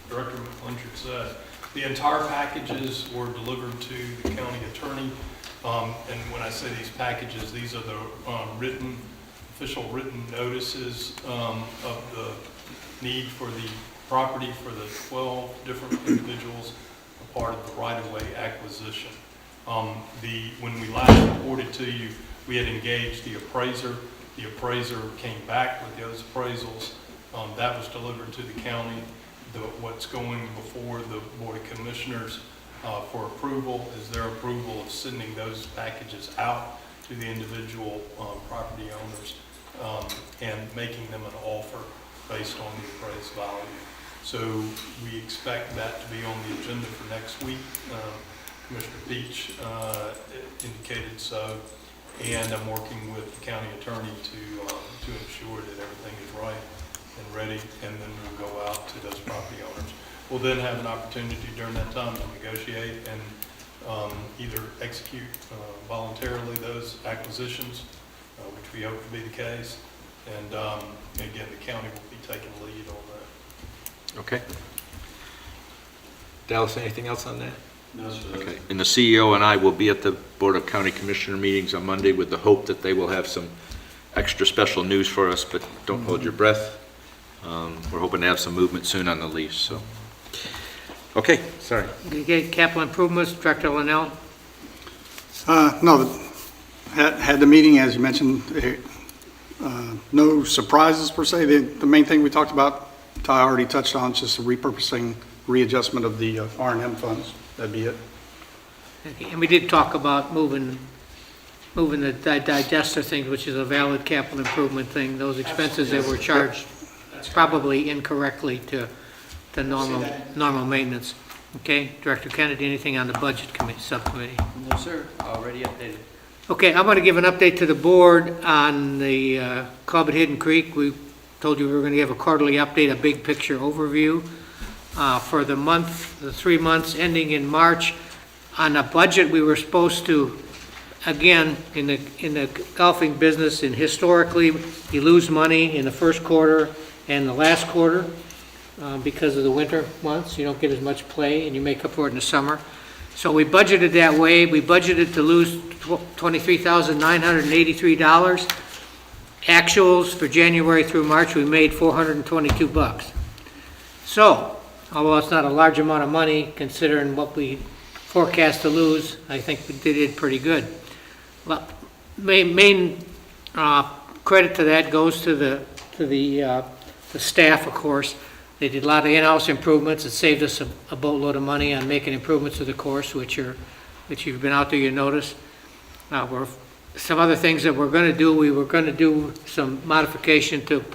Director McClintock said, the entire packages were delivered to the county attorney. And when I say these packages, these are the official written notices of the need for the property for the 12 different individuals, a part of the right-of-way acquisition. When we last reported to you, we had engaged the appraiser. The appraiser came back with those appraisals. That was delivered to the county. What's going before the Board of Commissioners for approval is their approval of sending those packages out to the individual property owners and making them an offer based on the appraised value. So we expect that to be on the agenda for next week. Commissioner Peach indicated so, and I'm working with the county attorney to ensure that everything is right and ready, and then we'll go out to those property owners. We'll then have an opportunity during that time to negotiate and either execute voluntarily those acquisitions, which we hope to be the case, and again, the county will be taking lead on that. Okay. Dallas, anything else on that? No, sir. Okay. And the CEO and I will be at the Board of County Commissioner meetings on Monday with the hope that they will have some extra special news for us, but don't hold your breath. We're hoping to have some movement soon on the lease, so. Okay, sorry. Okay, capital improvements, Director Linnell. No, had the meeting, as you mentioned, no surprises per se. The main thing we talked about, Ty already touched on, is just the repurposing, readjustment of the R&M funds. That'd be it. Okay, and we did talk about moving the digester thing, which is a valid capital improvement thing, those expenses that were charged probably incorrectly to normal maintenance. Okay, Director Kennedy, anything on the budget committee, subcommittee? No, sir, already updated. Okay, I'm going to give an update to the board on the club at Hidden Creek. We told you we were going to give a quarterly update, a big picture overview for the 3 months ending in March. On a budget, we were supposed to, again, in the golfing business, and historically, you lose money in the first quarter and the last quarter because of the winter months. You don't get as much play, and you make up for it in the summer. So we budgeted that way. We budgeted to lose $23,983. Actuals for January through March, we made $422. So, although it's not a large amount of money considering what we forecast to lose, I think we did pretty good. Well, main credit to that goes to the staff, of course. They did a lot of in-house improvements. It saved us a boatload of money on making improvements to the course, which you've been out there, you notice. Some other things that we're going to do, we were going to do some modification to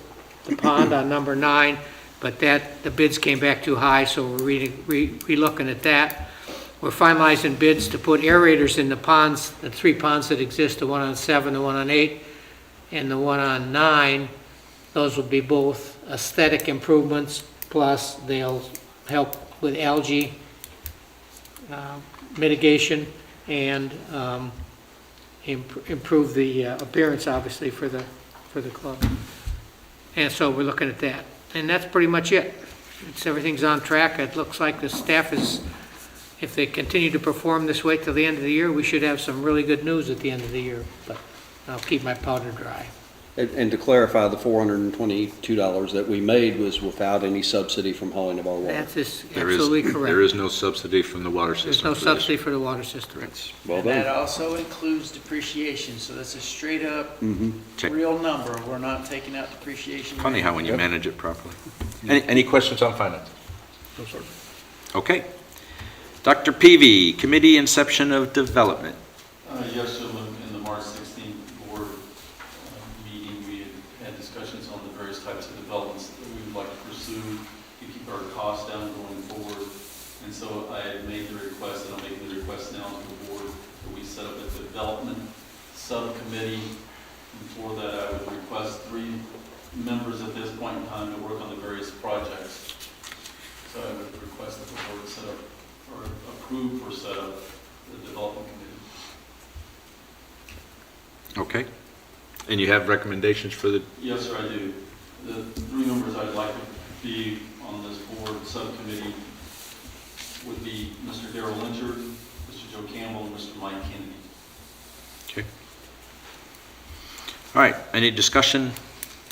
the pond on number 9, but the bids came back too high, so we're re-looking at that. We're finalizing bids to put aerators in the ponds, the 3 ponds that exist, the one on 7, the one on 8, and the one on 9. Those will be both aesthetic improvements, plus they'll help with algae mitigation and improve the appearance, obviously, for the club. And so we're looking at that. And that's pretty much it. Everything's on track. It looks like the staff is, if they continue to perform this way till the end of the year, we should have some really good news at the end of the year. But I'll keep my powder dry. And to clarify, the $422 that we made was without any subsidy from Holland of our water. That's absolutely correct. There is no subsidy from the water system. There's no for this. subsidy for the water system. Well And done. that also includes depreciation, so that's a straight up Check. real number. We're not taking out depreciation. Funny how when you manage it properly. Any questions on finance? No, sir. Okay. Dr. Peavy, Committee Inception of Development. Yes, sir. In the March 16th board meeting, we had discussions on the various types of developments that we would like to pursue to keep our costs down going forward. And so I had made the request, and I'm making the request now to the board, that we set up a development subcommittee. And for that, I would request 3 members at this point in time to work on the various projects. So I would request the set up, or approve or set up the development committee. Okay. And you have recommendations for the, Yes, sir, I do. The three members I'd like to be on this board subcommittee would be Mr. Darrell Lynchard, Mr. Joe Campbell, and Mr. Mike Kennedy. okay. All right, any discussion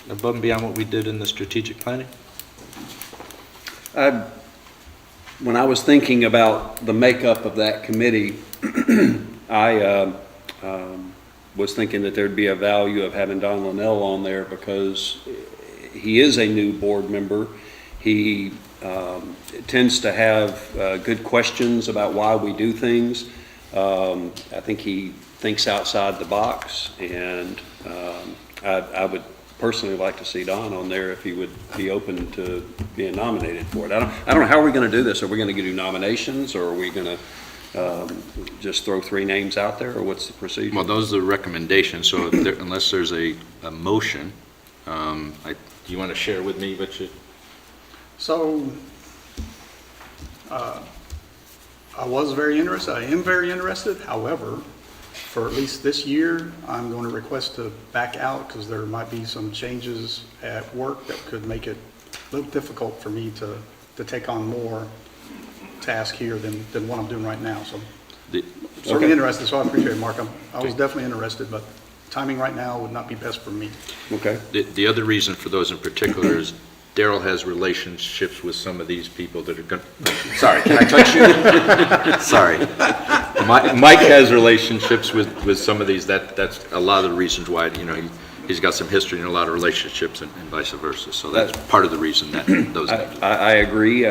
above and beyond what we did in the strategic planning? When I was thinking about the makeup of that committee, I was thinking that there'd be a value of having Don Linnell on there because he is a new board member. He tends to have good questions about why we do things. I think he thinks outside the box, and I would personally like to see Don on there if he would be open to being nominated for it. I don't know, how are we going to do this? Are we going to do nominations, or are we going to just throw three names out there, or what's the procedure? Well, those are the recommendations, so if there, unless there's a motion, do you want to share with me what you? So, I was very interested, I am very interested. However, for at least this year, I'm going to request to back out because there might be some changes at work that could make it a little difficult for me to take on more task here than what I'm doing right now. So certainly interested, so I appreciate it, Mark. I was definitely interested, but timing right now would not be best for me. Okay. The other reason for those in particular is Darrell has relationships with some of these people that are going to, sorry, can I touch you? Sorry. Mike has relationships with some of these, that's a lot of the reasons why, you know, he's got some history and a lot of relationships and vice versa. So that's part of the reason that those names. I agree.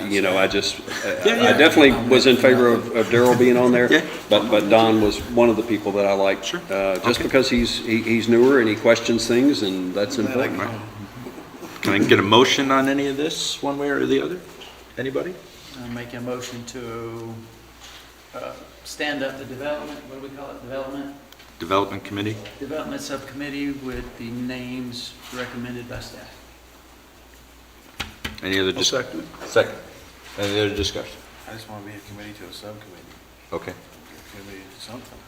You know, I definitely was in favor of Darrell being on there, but Don was one of the people that I liked. Sure. Just because he's newer and he questions things, and that's important. Right. Can I get a motion on any of this, one way or the other? Anybody? I'm making a motion to stand up the development, what do we call it, Development Committee? Development Subcommittee with the names recommended by staff. Any other discussion? Second. Any other discussion? I just want to be a committee to a subcommittee. Okay. Committee to something.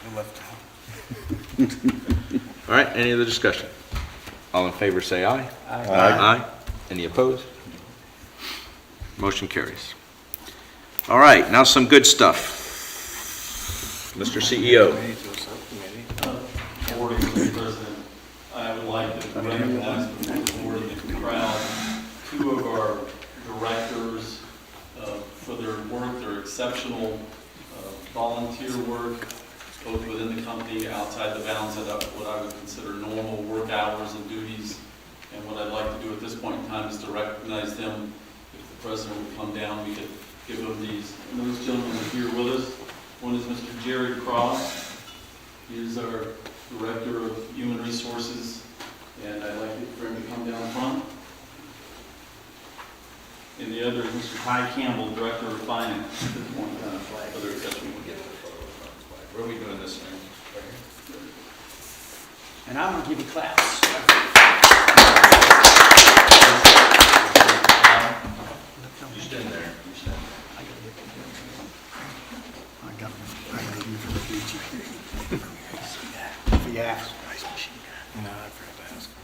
I'm left out. All right, any other discussion? All in favor say aye. Aye. Aye. Any opposed? Motion carries. All right, now some good stuff. Mr. CEO. Committee to a subcommittee. Board and Mr. President, I would like to recognize before the board and the crowd two of our directors for their work, their exceptional volunteer work, both within the company, outside the bounds of what I would consider normal work hours and duties. And what I'd like to do at this point in time is to recognize them. If the president would come down, we could give them these. And those gentlemen are here with us. One is Mr. Jerry Cross. He is our Director of Human Resources, and I'd like for him to come down front. And the other is Mr. Ty Campbell, Director of Finance. Other exception, we'll get to the photo of the flag. Where are we doing this thing? And I'm going to give you claps. You stand there. I got you for the future. If he asks. No, I forgot to ask him.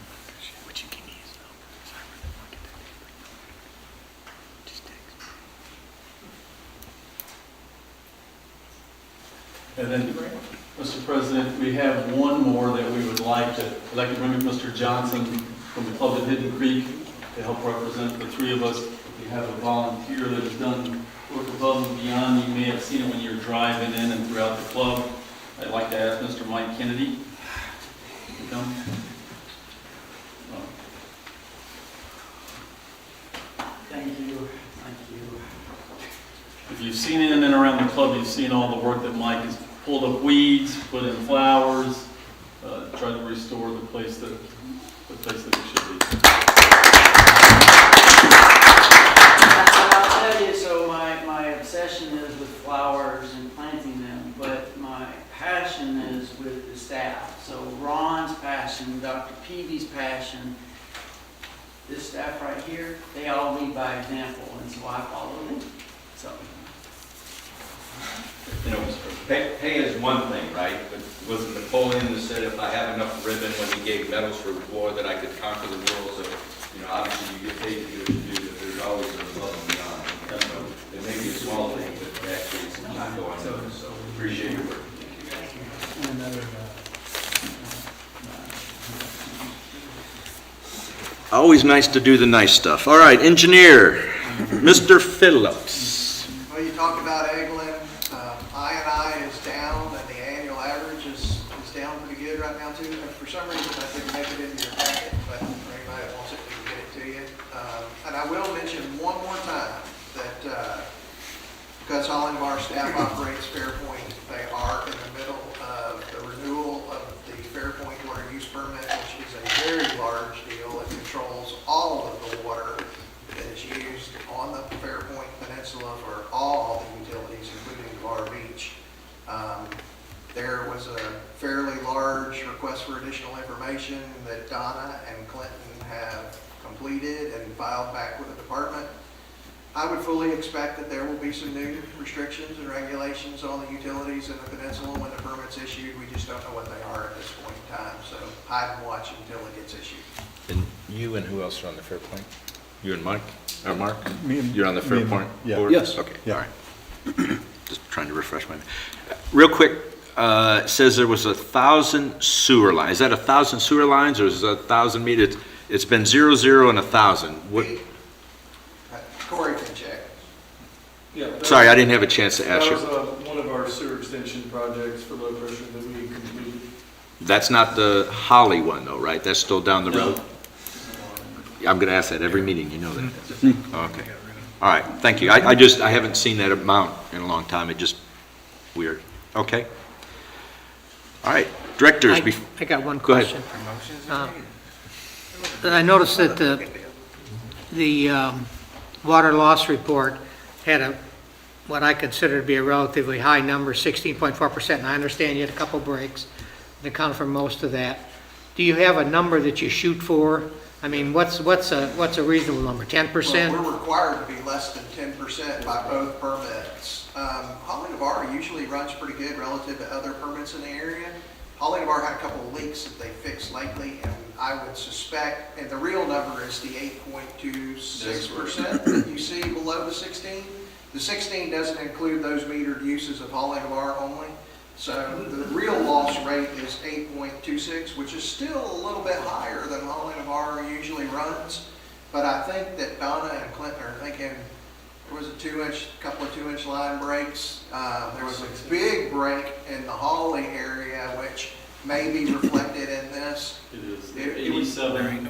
What you give me his number. Just text. And then, Mr. President, we have one more that we would like to, I'd like to bring up Mr. Johnson from the club at Hidden Creek to help represent the three of us. We have a volunteer that has done work above and beyond. You may have seen it when you're driving in and throughout the club. I'd like to ask Mr. Mike Kennedy to come. Thank you. Thank you. If you've seen in and around the club, you've seen all the work that Mike has pulled up weeds, put in flowers, tried to restore the place that it should be. I'll tell you, so my obsession is with flowers and planting them, but my passion is with the staff. So Ron's passion, Dr. Peavy's passion, this staff right here, they all lead by example, and so I follow them. So, You know, pay is one thing, right? But was it Napoleon that said if I have enough ribbon when he gave medals for war that I could conquer the world? So, you know, obviously you get paid to do what you do, but there's always a above and beyond. So it may be a small thing, but actually it's not going unnoticed. So appreciate your work. and another, Always nice to do the nice stuff. All right, engineer, Mr. Phillips. Well, you talked about Eglin. I&I is down, and the annual average is down pretty good right now, too. And for some reason, I didn't make it into your packet, but for anybody that wants it, we can get it to you. And I will mention one more time that because Holland Bar staff operates Fairpoint, they are in the middle of the renewal of the Fairpoint water use permit, which is a very large deal. It controls all of the water that is used on the Fairpoint Peninsula for all the utilities, including Bar Beach. There was a fairly large request for additional information that Donna and Clinton have completed and filed back with the department. I would fully expect that there will be some new restrictions and regulations on the utilities in the peninsula when the permit's issued. We just don't know what they are at this point in time, so hide and watch until it gets issued. And you and who else are on the Fairpoint? You and Mike? Or Mark? Me and- You're on the me and- Fairpoint yeah. board? Yes. Okay, Yeah. all right. Just trying to refresh my, real quick, it says there was 1,000 sewer lines. Is that 1,000 sewer lines or is it 1,000 meters? It's been 0, 0, and 1,000. What? Corey can check. Yeah, that Sorry, was- I didn't have a chance to ask That was you. one of our sewer extension projects for low pressure that we completed. That's not the Holly one though, right? That's still down the road? I'm gonna ask that every meeting, you know that. Okay. All right, thank you. I haven't seen that amount in a long time. It just, weird. Okay. All right, directors, I got one Go ahead. question. I noticed that the water loss report had what I consider to be a relatively high number, 16.4%, and I understand you had a couple breaks that account for most of that. Do you have a number that you shoot for? I mean, what's a reasonable number, 10%? Well, we're required to be less than 10% by both permits. Holland Bar usually runs pretty good relative to other permits in the area. Holland Bar had a couple of leaks that they fixed lately, and I would suspect, and the real number is the 8.26% that you see below the 16. The 16 doesn't include those metered uses of Holland Bar only. So the real loss rate is 8.26, which is still a little bit higher than Holland Bar usually runs. But I think that Donna and Clinton are thinking there was a couple of 2-inch line breaks. There was a big break in the Holly area, which may be reflected in this. It is 87. And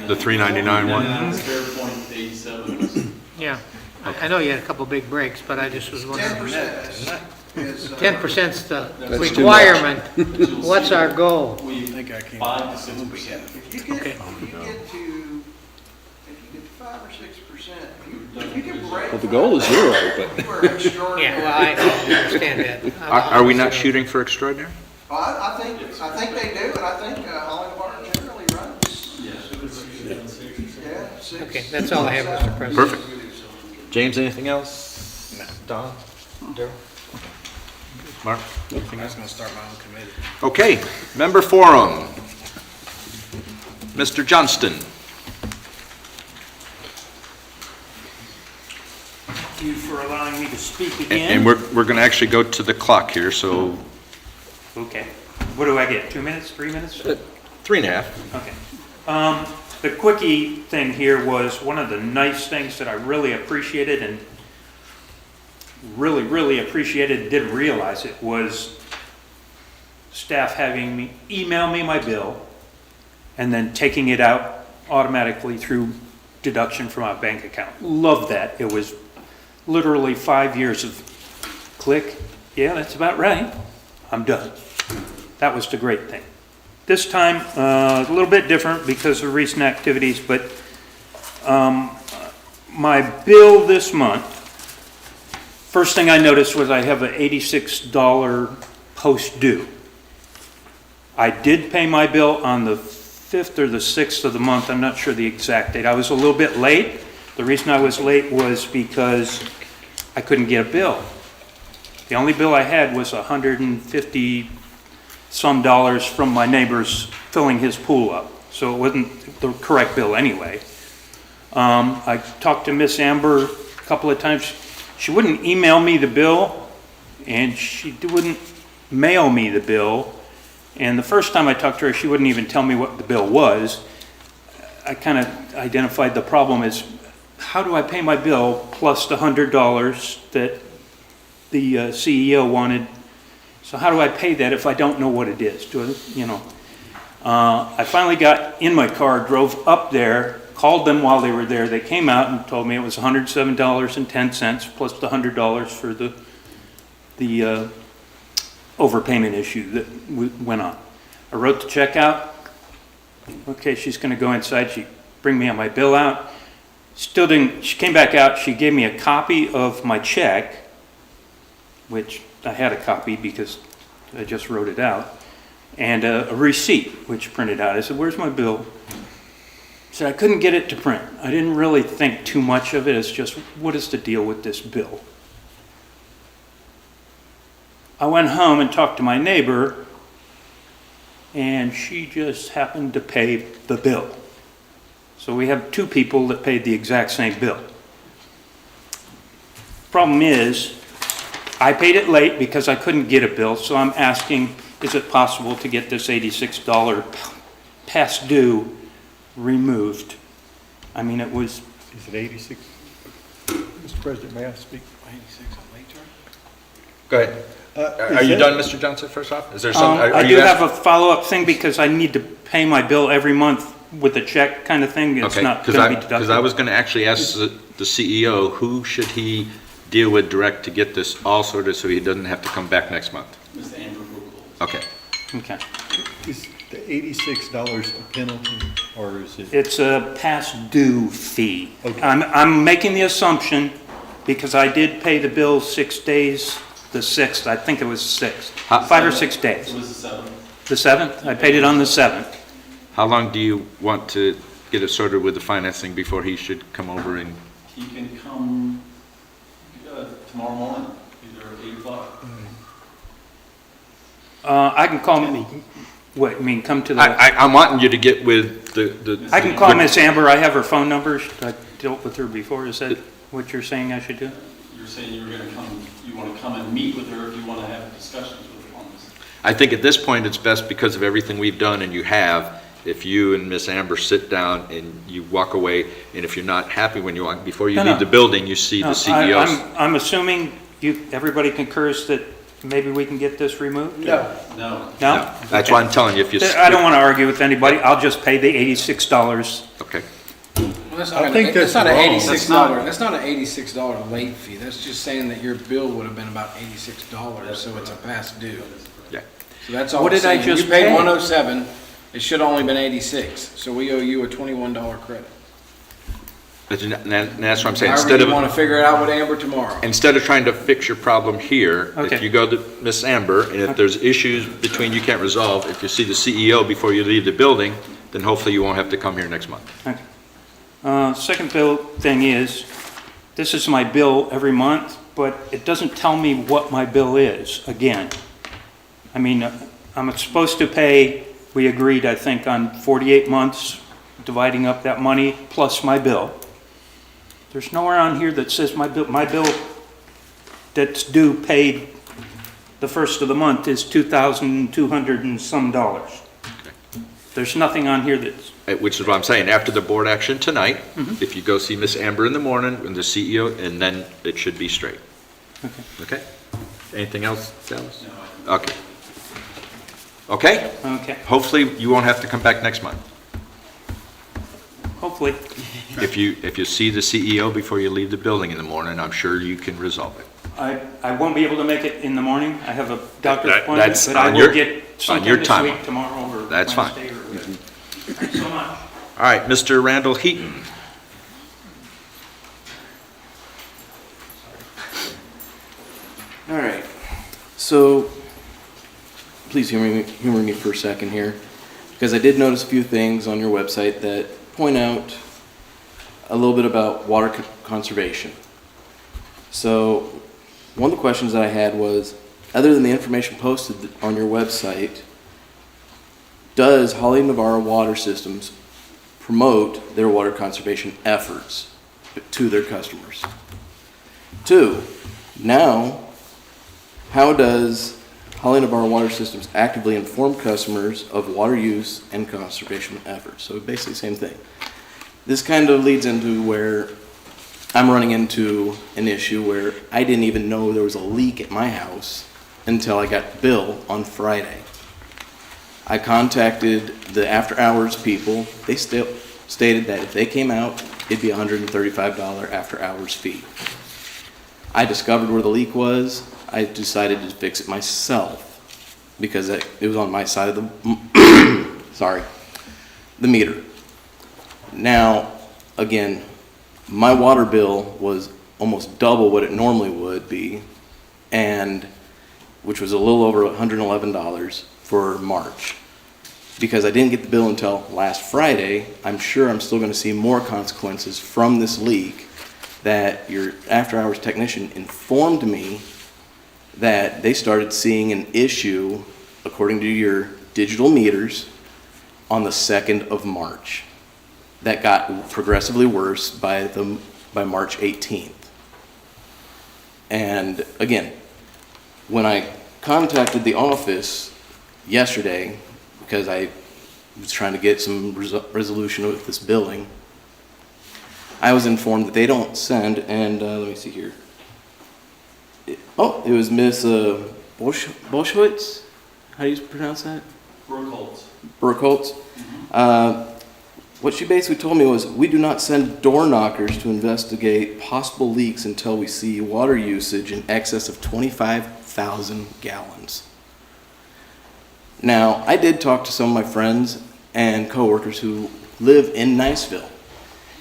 the 399 one? Fairpoint 87 was Yeah, I know you had a couple big breaks, but I just was wondering. 10% is 10%'s the That's too requirement. But you'll What's see our goal? We, 5 to 6%. If you get to 5 or 6%, if you can break. Well, the goal is 0, but. You are extraordinary. Yeah, well, I understand that. Are we not shooting for extraordinary? Well, I think they do, and I think Holland Bar generally runs. Yeah. Yeah, 6. Okay, that's all I have, Mr. President. Perfect. James, anything else? No. Don? Daryl? Mark? Anything I else? was gonna start my own committee. Okay, member forum. Mr. Johnston. Thank you for allowing me to speak And again. we're going to actually go to the clock here, so Okay. What do I get, 2 minutes, 3 minutes? 3.5. Okay. The quickie thing here was one of the nice things that I really appreciated and really appreciated, didn't realize it, was staff having me email me my bill and then taking it out automatically through deduction from my bank account. Love that. It was literally 5 years of click, yeah, that's about right, I'm done. That was the great thing. This time, a little bit different because of recent activities, but my bill this month, first thing I noticed was I have an $86 post due. I did pay my bill on the 5th or the 6th of the month, I'm not sure the exact date. I was a little bit late. The reason I was late was because I couldn't get a bill. The only bill I had was $150 some from my neighbor's filling his pool up. So it wasn't the correct bill anyway. I talked to Miss Amber a couple of times. She wouldn't email me the bill, and she wouldn't mail me the bill. And the first time I talked to her, she wouldn't even tell me what the bill was. I kind of identified the problem as, how do I pay my bill plus the $100 that the CEO wanted? So how do I pay that if I don't know what it is? I finally got in my car, drove up there, called them while they were there. They came out and told me it was $107.10 plus the $100 for the overpayment issue that went on. I wrote the check out. Okay, she's going to go inside. She bring me my bill out. Still didn't. She came back out. She gave me a copy of my check, which I had a copy because I just wrote it out, and a receipt, which printed out. I said, "Where's my bill?" She said, "I couldn't get it to print." I didn't really think too much of it. It's just, what is the deal with this bill? I went home and talked to my neighbor, and she just happened to pay the bill. So we have two people that paid the exact same bill. Problem is, I paid it late because I couldn't get a bill, so I'm asking, is it possible to get this $86 past due removed? I mean, it was... Is it 86? Mr. President, may I speak? 86 on late charge? Go ahead. Are you done, Mr. Johnson, first off? Is there some, I do have a follow-up thing because I need to pay my bill every month with a check kind of thing. It's not going to be deductible. Because I was going to actually ask the CEO, who should he deal with direct to get this all sorted so he doesn't have to come back next month? Mr. Amber Brookles. Okay. Okay. Is the $86 a penalty, or is it? It's a past due fee. Okay. I'm making the assumption, because I did pay the bill 6 days, the 6th, I think it was 6th, 5 or 6 days. It was the 7th. The 7th? I paid it on the 7th. How long do you want to get it sorted with the financing before he should come over and? He can come tomorrow morning, either 8 o'clock. I can call me, what, you mean come to the, I'm wanting you to get with the. I can call Miss Amber, I have her phone number, I dealt with her before, is that what you're saying I should do? You're saying you were going to come, you want to come and meet with her if you want to have discussions with her on this? I think at this point, it's best because of everything we've done and you have, if you and Miss Amber sit down and you walk away, and if you're not happy when you walk, before you leave the building, you see the CEO's. I'm assuming everybody concurs that maybe we can get this removed? No. No? That's why I'm telling you, if you. I don't want to argue with anybody, I'll just pay the $86. Okay. Well, that's I think that's not an wrong. $86. That's not an $86 late fee. That's just saying that your bill would have been about $86, so it's a past due. Yeah. So that's all. What it's did I saying. just You paid pay? $107. It should have only been $86. So we owe you a $21 credit. And that's what I'm saying. However, you want to figure it out with Amber tomorrow. Instead of trying to fix your problem here, Okay. if you go to Miss Amber, and if there's issues between you can't resolve, if you see the CEO before you leave the building, then hopefully you won't have to come here next month. Okay. Second bill thing is, this is my bill every month, but it doesn't tell me what my bill is, again. I mean, I'm supposed to pay, we agreed, I think, on 48 months, dividing up that money plus my bill. There's nowhere on here that says my bill that's due paid the first of the month is $2,200 and some dollars. There's nothing on here that's... Which is what I'm saying, after the board action tonight, if you go see Miss Amber in the morning and the CEO, and then it should be straight. Okay? Anything else, Dallas? No. Okay. Okay? Okay, Hopefully you won't have to come back next month. hopefully. If you see the CEO before you leave the building in the morning, I'm sure you can resolve it. I won't be able to make it in the morning. I have a doctor's appointment, That's but I on will your- get on sometime your this time. week, tomorrow, or That's fine. Wednesday, or whatever. Thanks so much. All right, Mr. Randall Heaton. All right, so please humor me for a second here. because I did notice a few things on your website that point out a little bit about water conservation. So one of the questions that I had was, other than the information posted on your website, does Holly Navarro Water Systems promote their water conservation efforts to their customers? 2, now, how does Holly Navarro Water Systems actively inform customers of water use and conservation efforts? So basically the same thing. This kind of leads into where I'm running into an issue where I didn't even know there was a leak at my house until I got the bill on Friday. I contacted the after hours people. They still stated that if they came out, it'd be a $135 after hours fee. I discovered where the leak was. I decided to fix it myself because it was on my side of the, the meter. Now, again, my water bill was almost double what it normally would be, and which was a little over $111 for March. Because I didn't get the bill until last Friday, I'm sure I'm still going to see more consequences from this leak that your after-hours technician informed me that they started seeing an issue, according to your digital meters, on the 2nd of March. That got progressively worse by March 18th. And again, when I contacted the office yesterday, because I was trying to get some resolution with this billing, I was informed that they don't send, and let me see here. It was Miss Boschwitz? How do you pronounce that? Burkholz. What she basically told me was, we do not send door knockers to investigate possible leaks until we see water usage in excess of 25,000 gallons. Now, I did talk to some of my friends and coworkers who live in Niceville,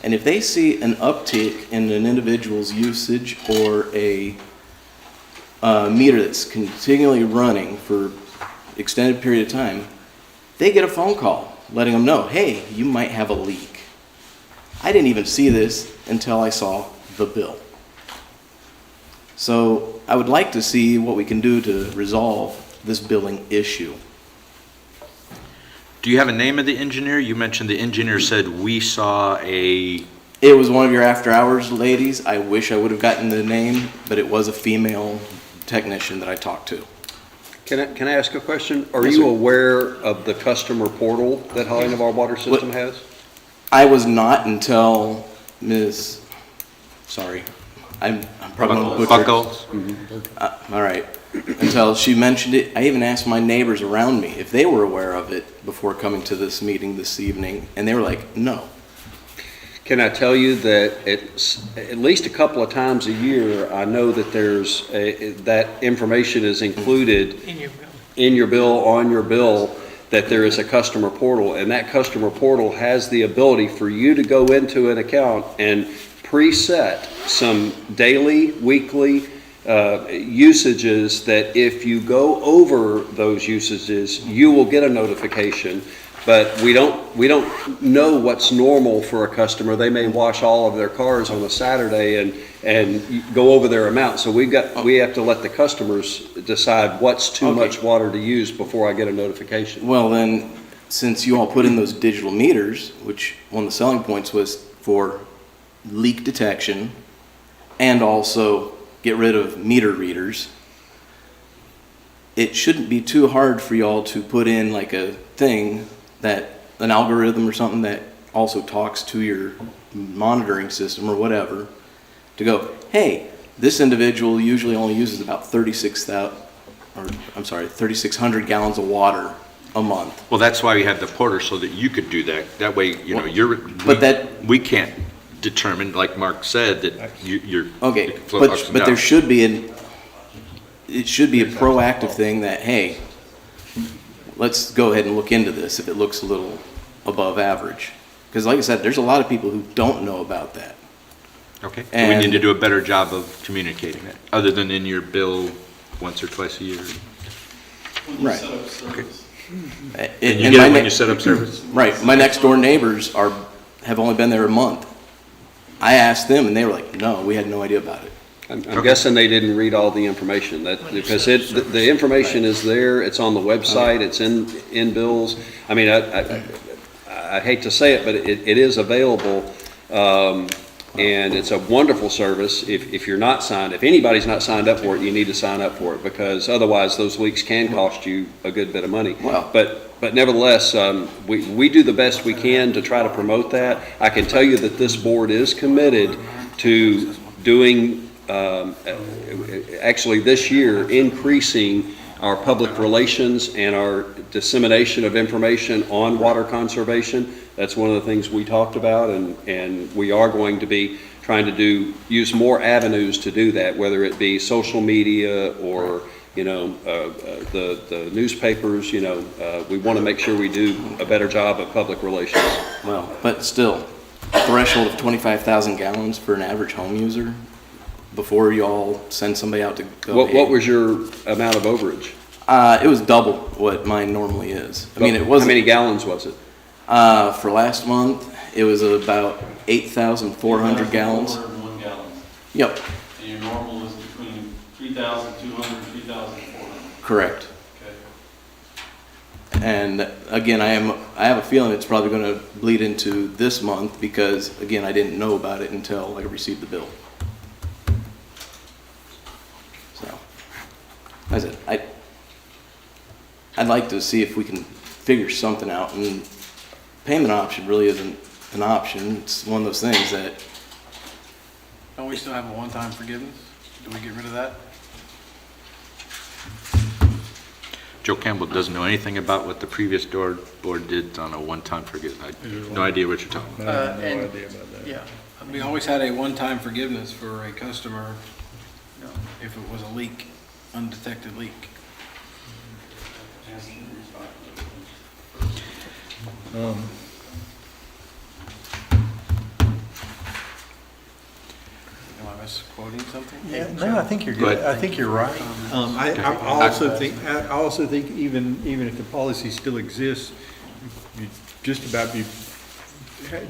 and if they see an uptick in an individual's usage or a meter that's continually running for extended period of time, they get a phone call letting them know, hey, you might have a leak. I didn't even see this until I saw the bill. So I would like to see what we can do to resolve this billing issue. Do you have a name of the engineer? You mentioned the engineer said we saw a... It was one of your after-hours ladies. I wish I would have gotten the name, but it was a female technician that I talked to. Can I ask a question? Are Yes, you sir. aware of the customer portal that Holly Navarro Water System has? I was not until I'm probably going to butcher. Buckles. All right. Until she mentioned it, I even asked my neighbors around me if they were aware of it before coming to this meeting this evening, and they were like, no. Can I tell you that it's at least a couple of times a year, I know that that information is included in your bill, on your bill, that there is a customer portal, and that customer portal has the ability for you to go into an account and preset some daily, weekly usages that if you go over those usages, you will get a notification. But we don't know what's normal for a customer. They may wash all of their cars on a Saturday and go over their amount. So we have to let the customers decide what's too much water to use before I get a notification. Well then, since you all put in those digital meters, which one of the selling points was for leak detection and also get rid of meter readers, it shouldn't be too hard for y'all to put in like a thing, an algorithm or something that also talks to your monitoring system or whatever, to go, hey, this individual usually only uses about 3,600 gallons of water a month. Well, that's why we have the porter, so that you could do that. That way, we can't determine, like Mark said, that you're... Okay, but there should be it should be a proactive thing that, hey, let's go ahead and look into this if it looks a little above average. Because like I said, there's a lot of people who don't know about that. Okay, and we need to do a better job of communicating it, other than in your bill once or twice a year. When you Right. set up service, And you get it when you set up service? Right, my next door neighbors have only been there a month. I asked them and they were like, no, we had no idea about it. I'm guessing they didn't read all the information, because the information is there, it's on the website, it's in bills. I mean, I hate to say it, but it is available, and it's a wonderful service. If you're not signed, if anybody's not signed up for it, you need to sign up for it, because otherwise those leaks can cost you a good bit of money. Wow. But nevertheless, we do the best we can to try to promote that. I can tell you that this board is committed to doing, actually this year, increasing our public relations and our dissemination of information on water conservation. That's one of the things we talked about, and we are going to be trying to use more avenues to do that, whether it be social media or the newspapers. We want to make sure we do a better job of public relations. Well, but still, a threshold of 25,000 gallons for an average home user before you all send somebody out to go. What was your amount of overage? It was double what mine normally is. I mean, it wasn't. How many gallons was it? For last month, it was about 8,400 gallons. 3,401 gallons. Yep, And your normal is between 3,200 and 3,400. correct. Okay. And again, I have a feeling it's probably going to bleed into this month because, again, I didn't know about it until I received the bill. So, as I said, I'd like to see if we can figure something out, and payment option really isn't an option. It's one of those things that. Don't we still have a one-time forgiveness? Do we get rid of that? Joe Campbell doesn't know anything about what the previous board did on a one-time forgiveness. I have no idea what you're talking about. Yeah. We always had a one-time forgiveness for a customer if it was a leak, undetected leak. Am I misquoting something? Yeah, no, I think you're Go good. ahead. I think you're right. I also think even if the policy still exists, you'd just about be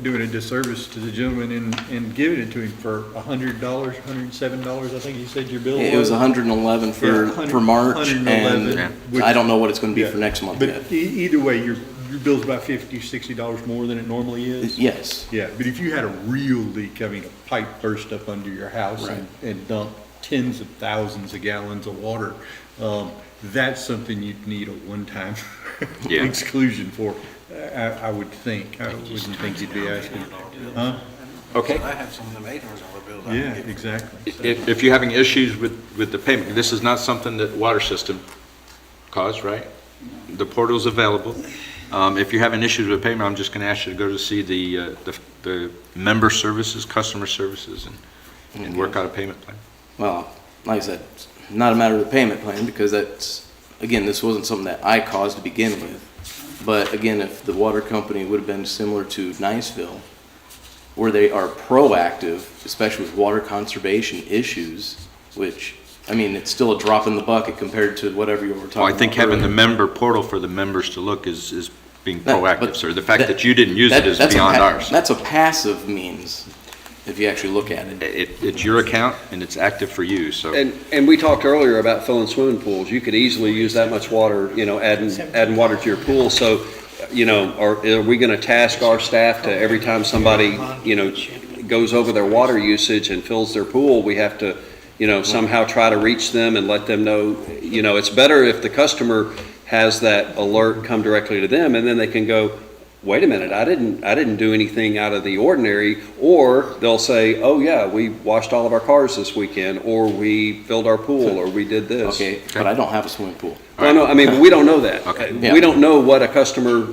doing a disservice to the gentleman and giving it to him for $100, $107, I think you said your bill was. It was 111 for March, 111, and I don't know what it's going to be Yeah. for next month But yet. either way, your bill's about $50, $60 more than it normally is. Yes. Yeah, but if you had a real leak, I mean, a pipe burst up under your house Right. and dumped tens of thousands of gallons of water, that's something you'd need a one-time Yeah. exclusion for, I would think. I wouldn't think you'd be asking. Huh? Okay. I have some of them $800 bills. Yeah, exactly. If you're having issues with the payment, this is not something that water system caused, right? The portal's available. If you're having issues with payment, I'm just going to ask you to go to see the member services, customer services, and work out a payment plan. Well, like I said, it's not a matter of the payment plan because again, this wasn't something that I caused to begin with. But again, if the water company would have been similar to Niceville, where they are proactive, especially with water conservation issues, which, I mean, it's still a drop in the bucket compared to whatever you were talking about. Well, I think having the earlier. member portal for the members to look is being No, proactive, but sir. The fact that you didn't use it is that's beyond ours. That's a passive means, if you actually look at it. It's your account and it's active for you, so. And we talked earlier about filling swimming pools. You could easily use that much water, adding water to your pool. So, are we going to task our staff to every time somebody, goes over their water usage and fills their pool, we have to, somehow try to reach them and let them know, it's better if the customer has that alert come directly to them, and then they can go, wait a minute, I didn't do anything out of the ordinary, or they'll say, oh yeah, we washed all of our cars this weekend, or we filled our pool, or we did this. Okay, but I don't have a swimming pool. Well, no, I mean, we don't know that. Okay. Yeah. We don't know what a customer,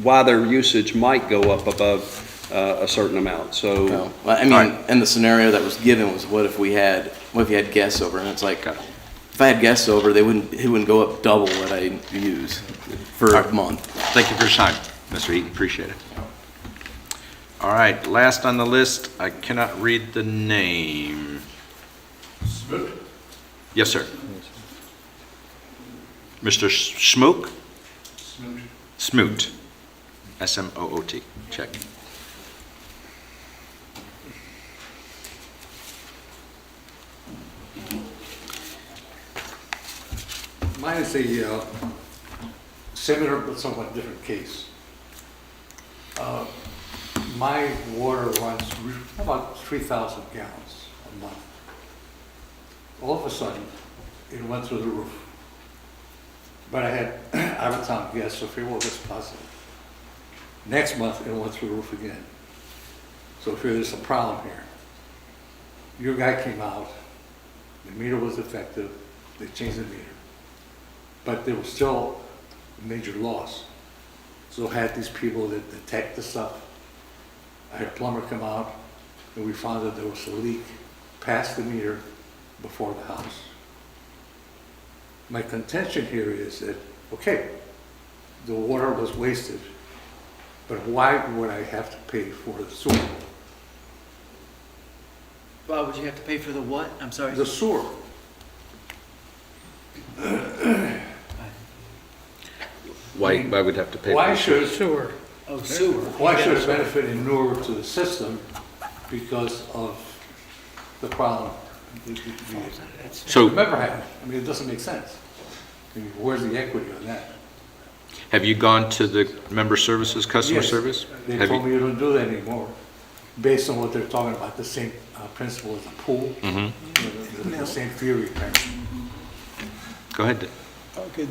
why their usage might go up above a certain amount, so. No. Well, I mean, and the scenario that was given was what if you had guests over, and it's like, if I had guests over, it wouldn't go up double what I use for a month. Thank you for your time, Mr. Eaton, appreciate it. All right, last on the list, I cannot read the name. Yes, sir. Mr. Schmook? Smoot, S-M-O-O-T, check. Mine is a similar but somewhat different case. My water runs about 3,000 gallons a month. All of a sudden, it went through the roof. But I had out-of-town guests, so I figured, well, that's positive. Next month, it went through the roof again. So I figured there's a problem here. Your guy came out, the meter was defective, they changed the meter. But there was still a major loss. So I had these people that detect the stuff. I had a plumber come out, and we found that there was a leak past the meter before the house. My contention here is that, okay, the water was wasted, but why would I have to pay for the sewer? Why would you have to pay for the what? I'm sorry. The sewer. Why would have to pay? Why for should Sewer. Oh, sewer. Why should it benefit inure to the system because of the problem? So Remember, I mean, it doesn't make sense. I mean, where's the equity on that? have you gone to the member services, customer Yes, service? They Have told you- me you don't do that anymore, based on what they're talking about, the same principle as a pool, Mhm. the same theory, apparently. Go ahead. Okay,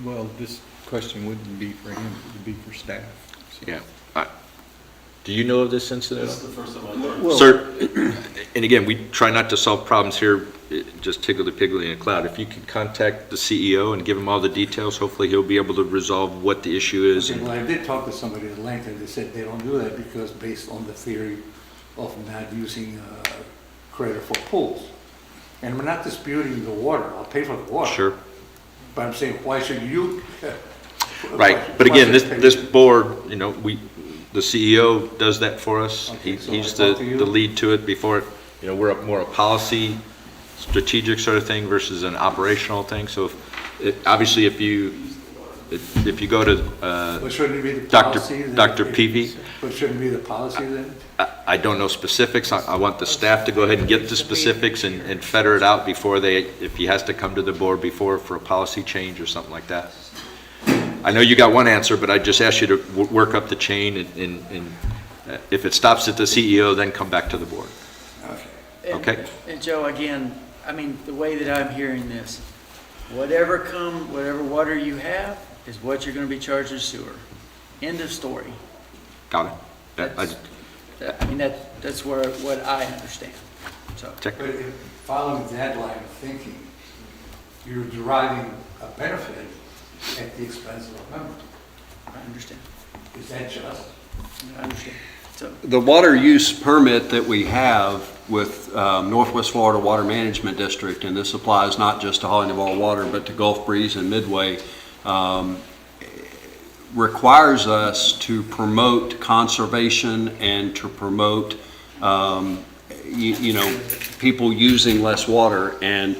well, this question wouldn't be for him, it would be for staff. Yeah. Do you know of this incident? That's the first time I learned. Sir, and again, we try not to solve problems here, just tiggly-piggly in a cloud. If you could contact the CEO and give him all the details, hopefully he'll be able to resolve what the issue is. Okay, well, I did talk to somebody at length, and they said they don't do that because based on the theory of not using credit for pools. And we're not disputing the water, I'll pay for the water. Sure. But I'm saying, why should you? Right, but again, this board, the CEO does that for us. Okay, so He's I the talk to you? lead to it before, we're more a policy, strategic sort of thing versus an operational thing. So obviously if you go to But shouldn't it be the Dr. policy? then Dr. if- Peavy, But shouldn't it be the policy then? I don't know specifics. I want the staff to go ahead and get the specifics and fetter it out before if he has to come to the board before for a policy change or something like that. I know you got one answer, but I just asked you to work up the chain and if it stops at the CEO, then come back to the board. Okay? And Joe, again, I mean, the way that I'm hearing this, whatever water you have is what you're going to be charged as sewer. End of story. Got it. That's what I understand. So. Check. But if following that line of thinking, you're deriving a benefit at the expense of a member. I understand. Is that just? I understand. So, The water use permit that we have with Northwest Florida Water Management District, and this applies not just to Holland Water, but to Gulf Breeze and Midway, requires us to promote conservation and to promote, people using less water. And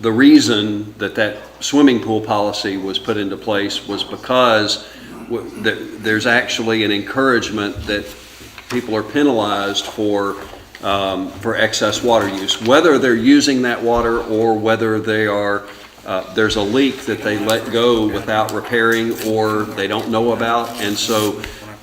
the reason that swimming pool policy was put into place was because there's actually an encouragement that people are penalized for excess water use, whether they're using that water or whether they are there's a leak that they let go without repairing or they don't know about. And so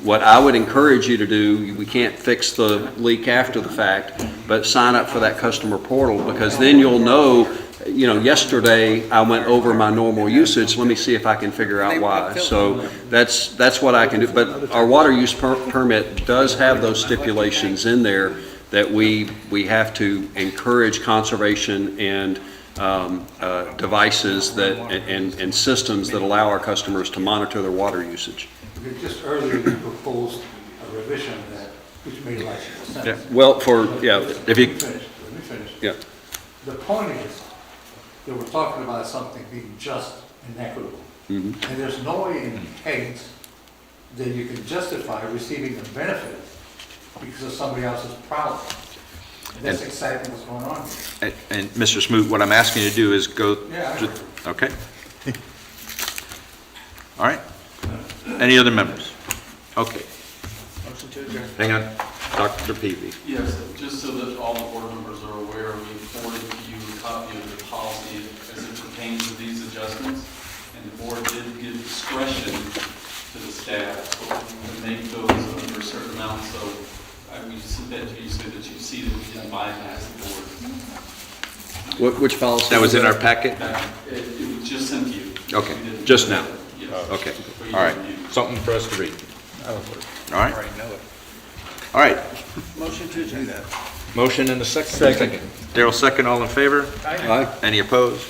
what I would encourage you to do, we can't fix the leak after the fact, but sign up for that customer portal, because then you'll know, yesterday I went over my normal usage, let me see if I can figure out why. So that's what I can do. But our water use permit does have those stipulations in there that we have to encourage conservation and devices and systems that allow our customers to monitor their water usage. Just earlier, you proposed a revision of that, which made logical sense. Yeah. Well, Let me finish. Yeah. The point is that we're talking about something being just and equitable. Mhm. And there's no way in case that you can justify receiving a benefit because of somebody else's problem. That's exactly what's going on here. And Mr. Smoot, what I'm asking you to do is go, Yeah, I agree. okay? All right. Any other members? Okay, Motion to adjourn. hang on. Dr. Peavy. Yes, just so that all the board members are aware, we forwarded to you a copy of the policy as it pertains to these adjustments, and the board did give discretion to the staff to make those under a certain amount, so I will submit to you so that you see that we didn't bypass the board. Which policy? That was in our packet? It was just sent to you. Okay, We didn't- just now. Yes. Okay, For you all right. to review. Something for us to read. All right. All right. Motion to adjourn. Motion and a second. Second. Darrell, second. All in favor? Aye. Any opposed?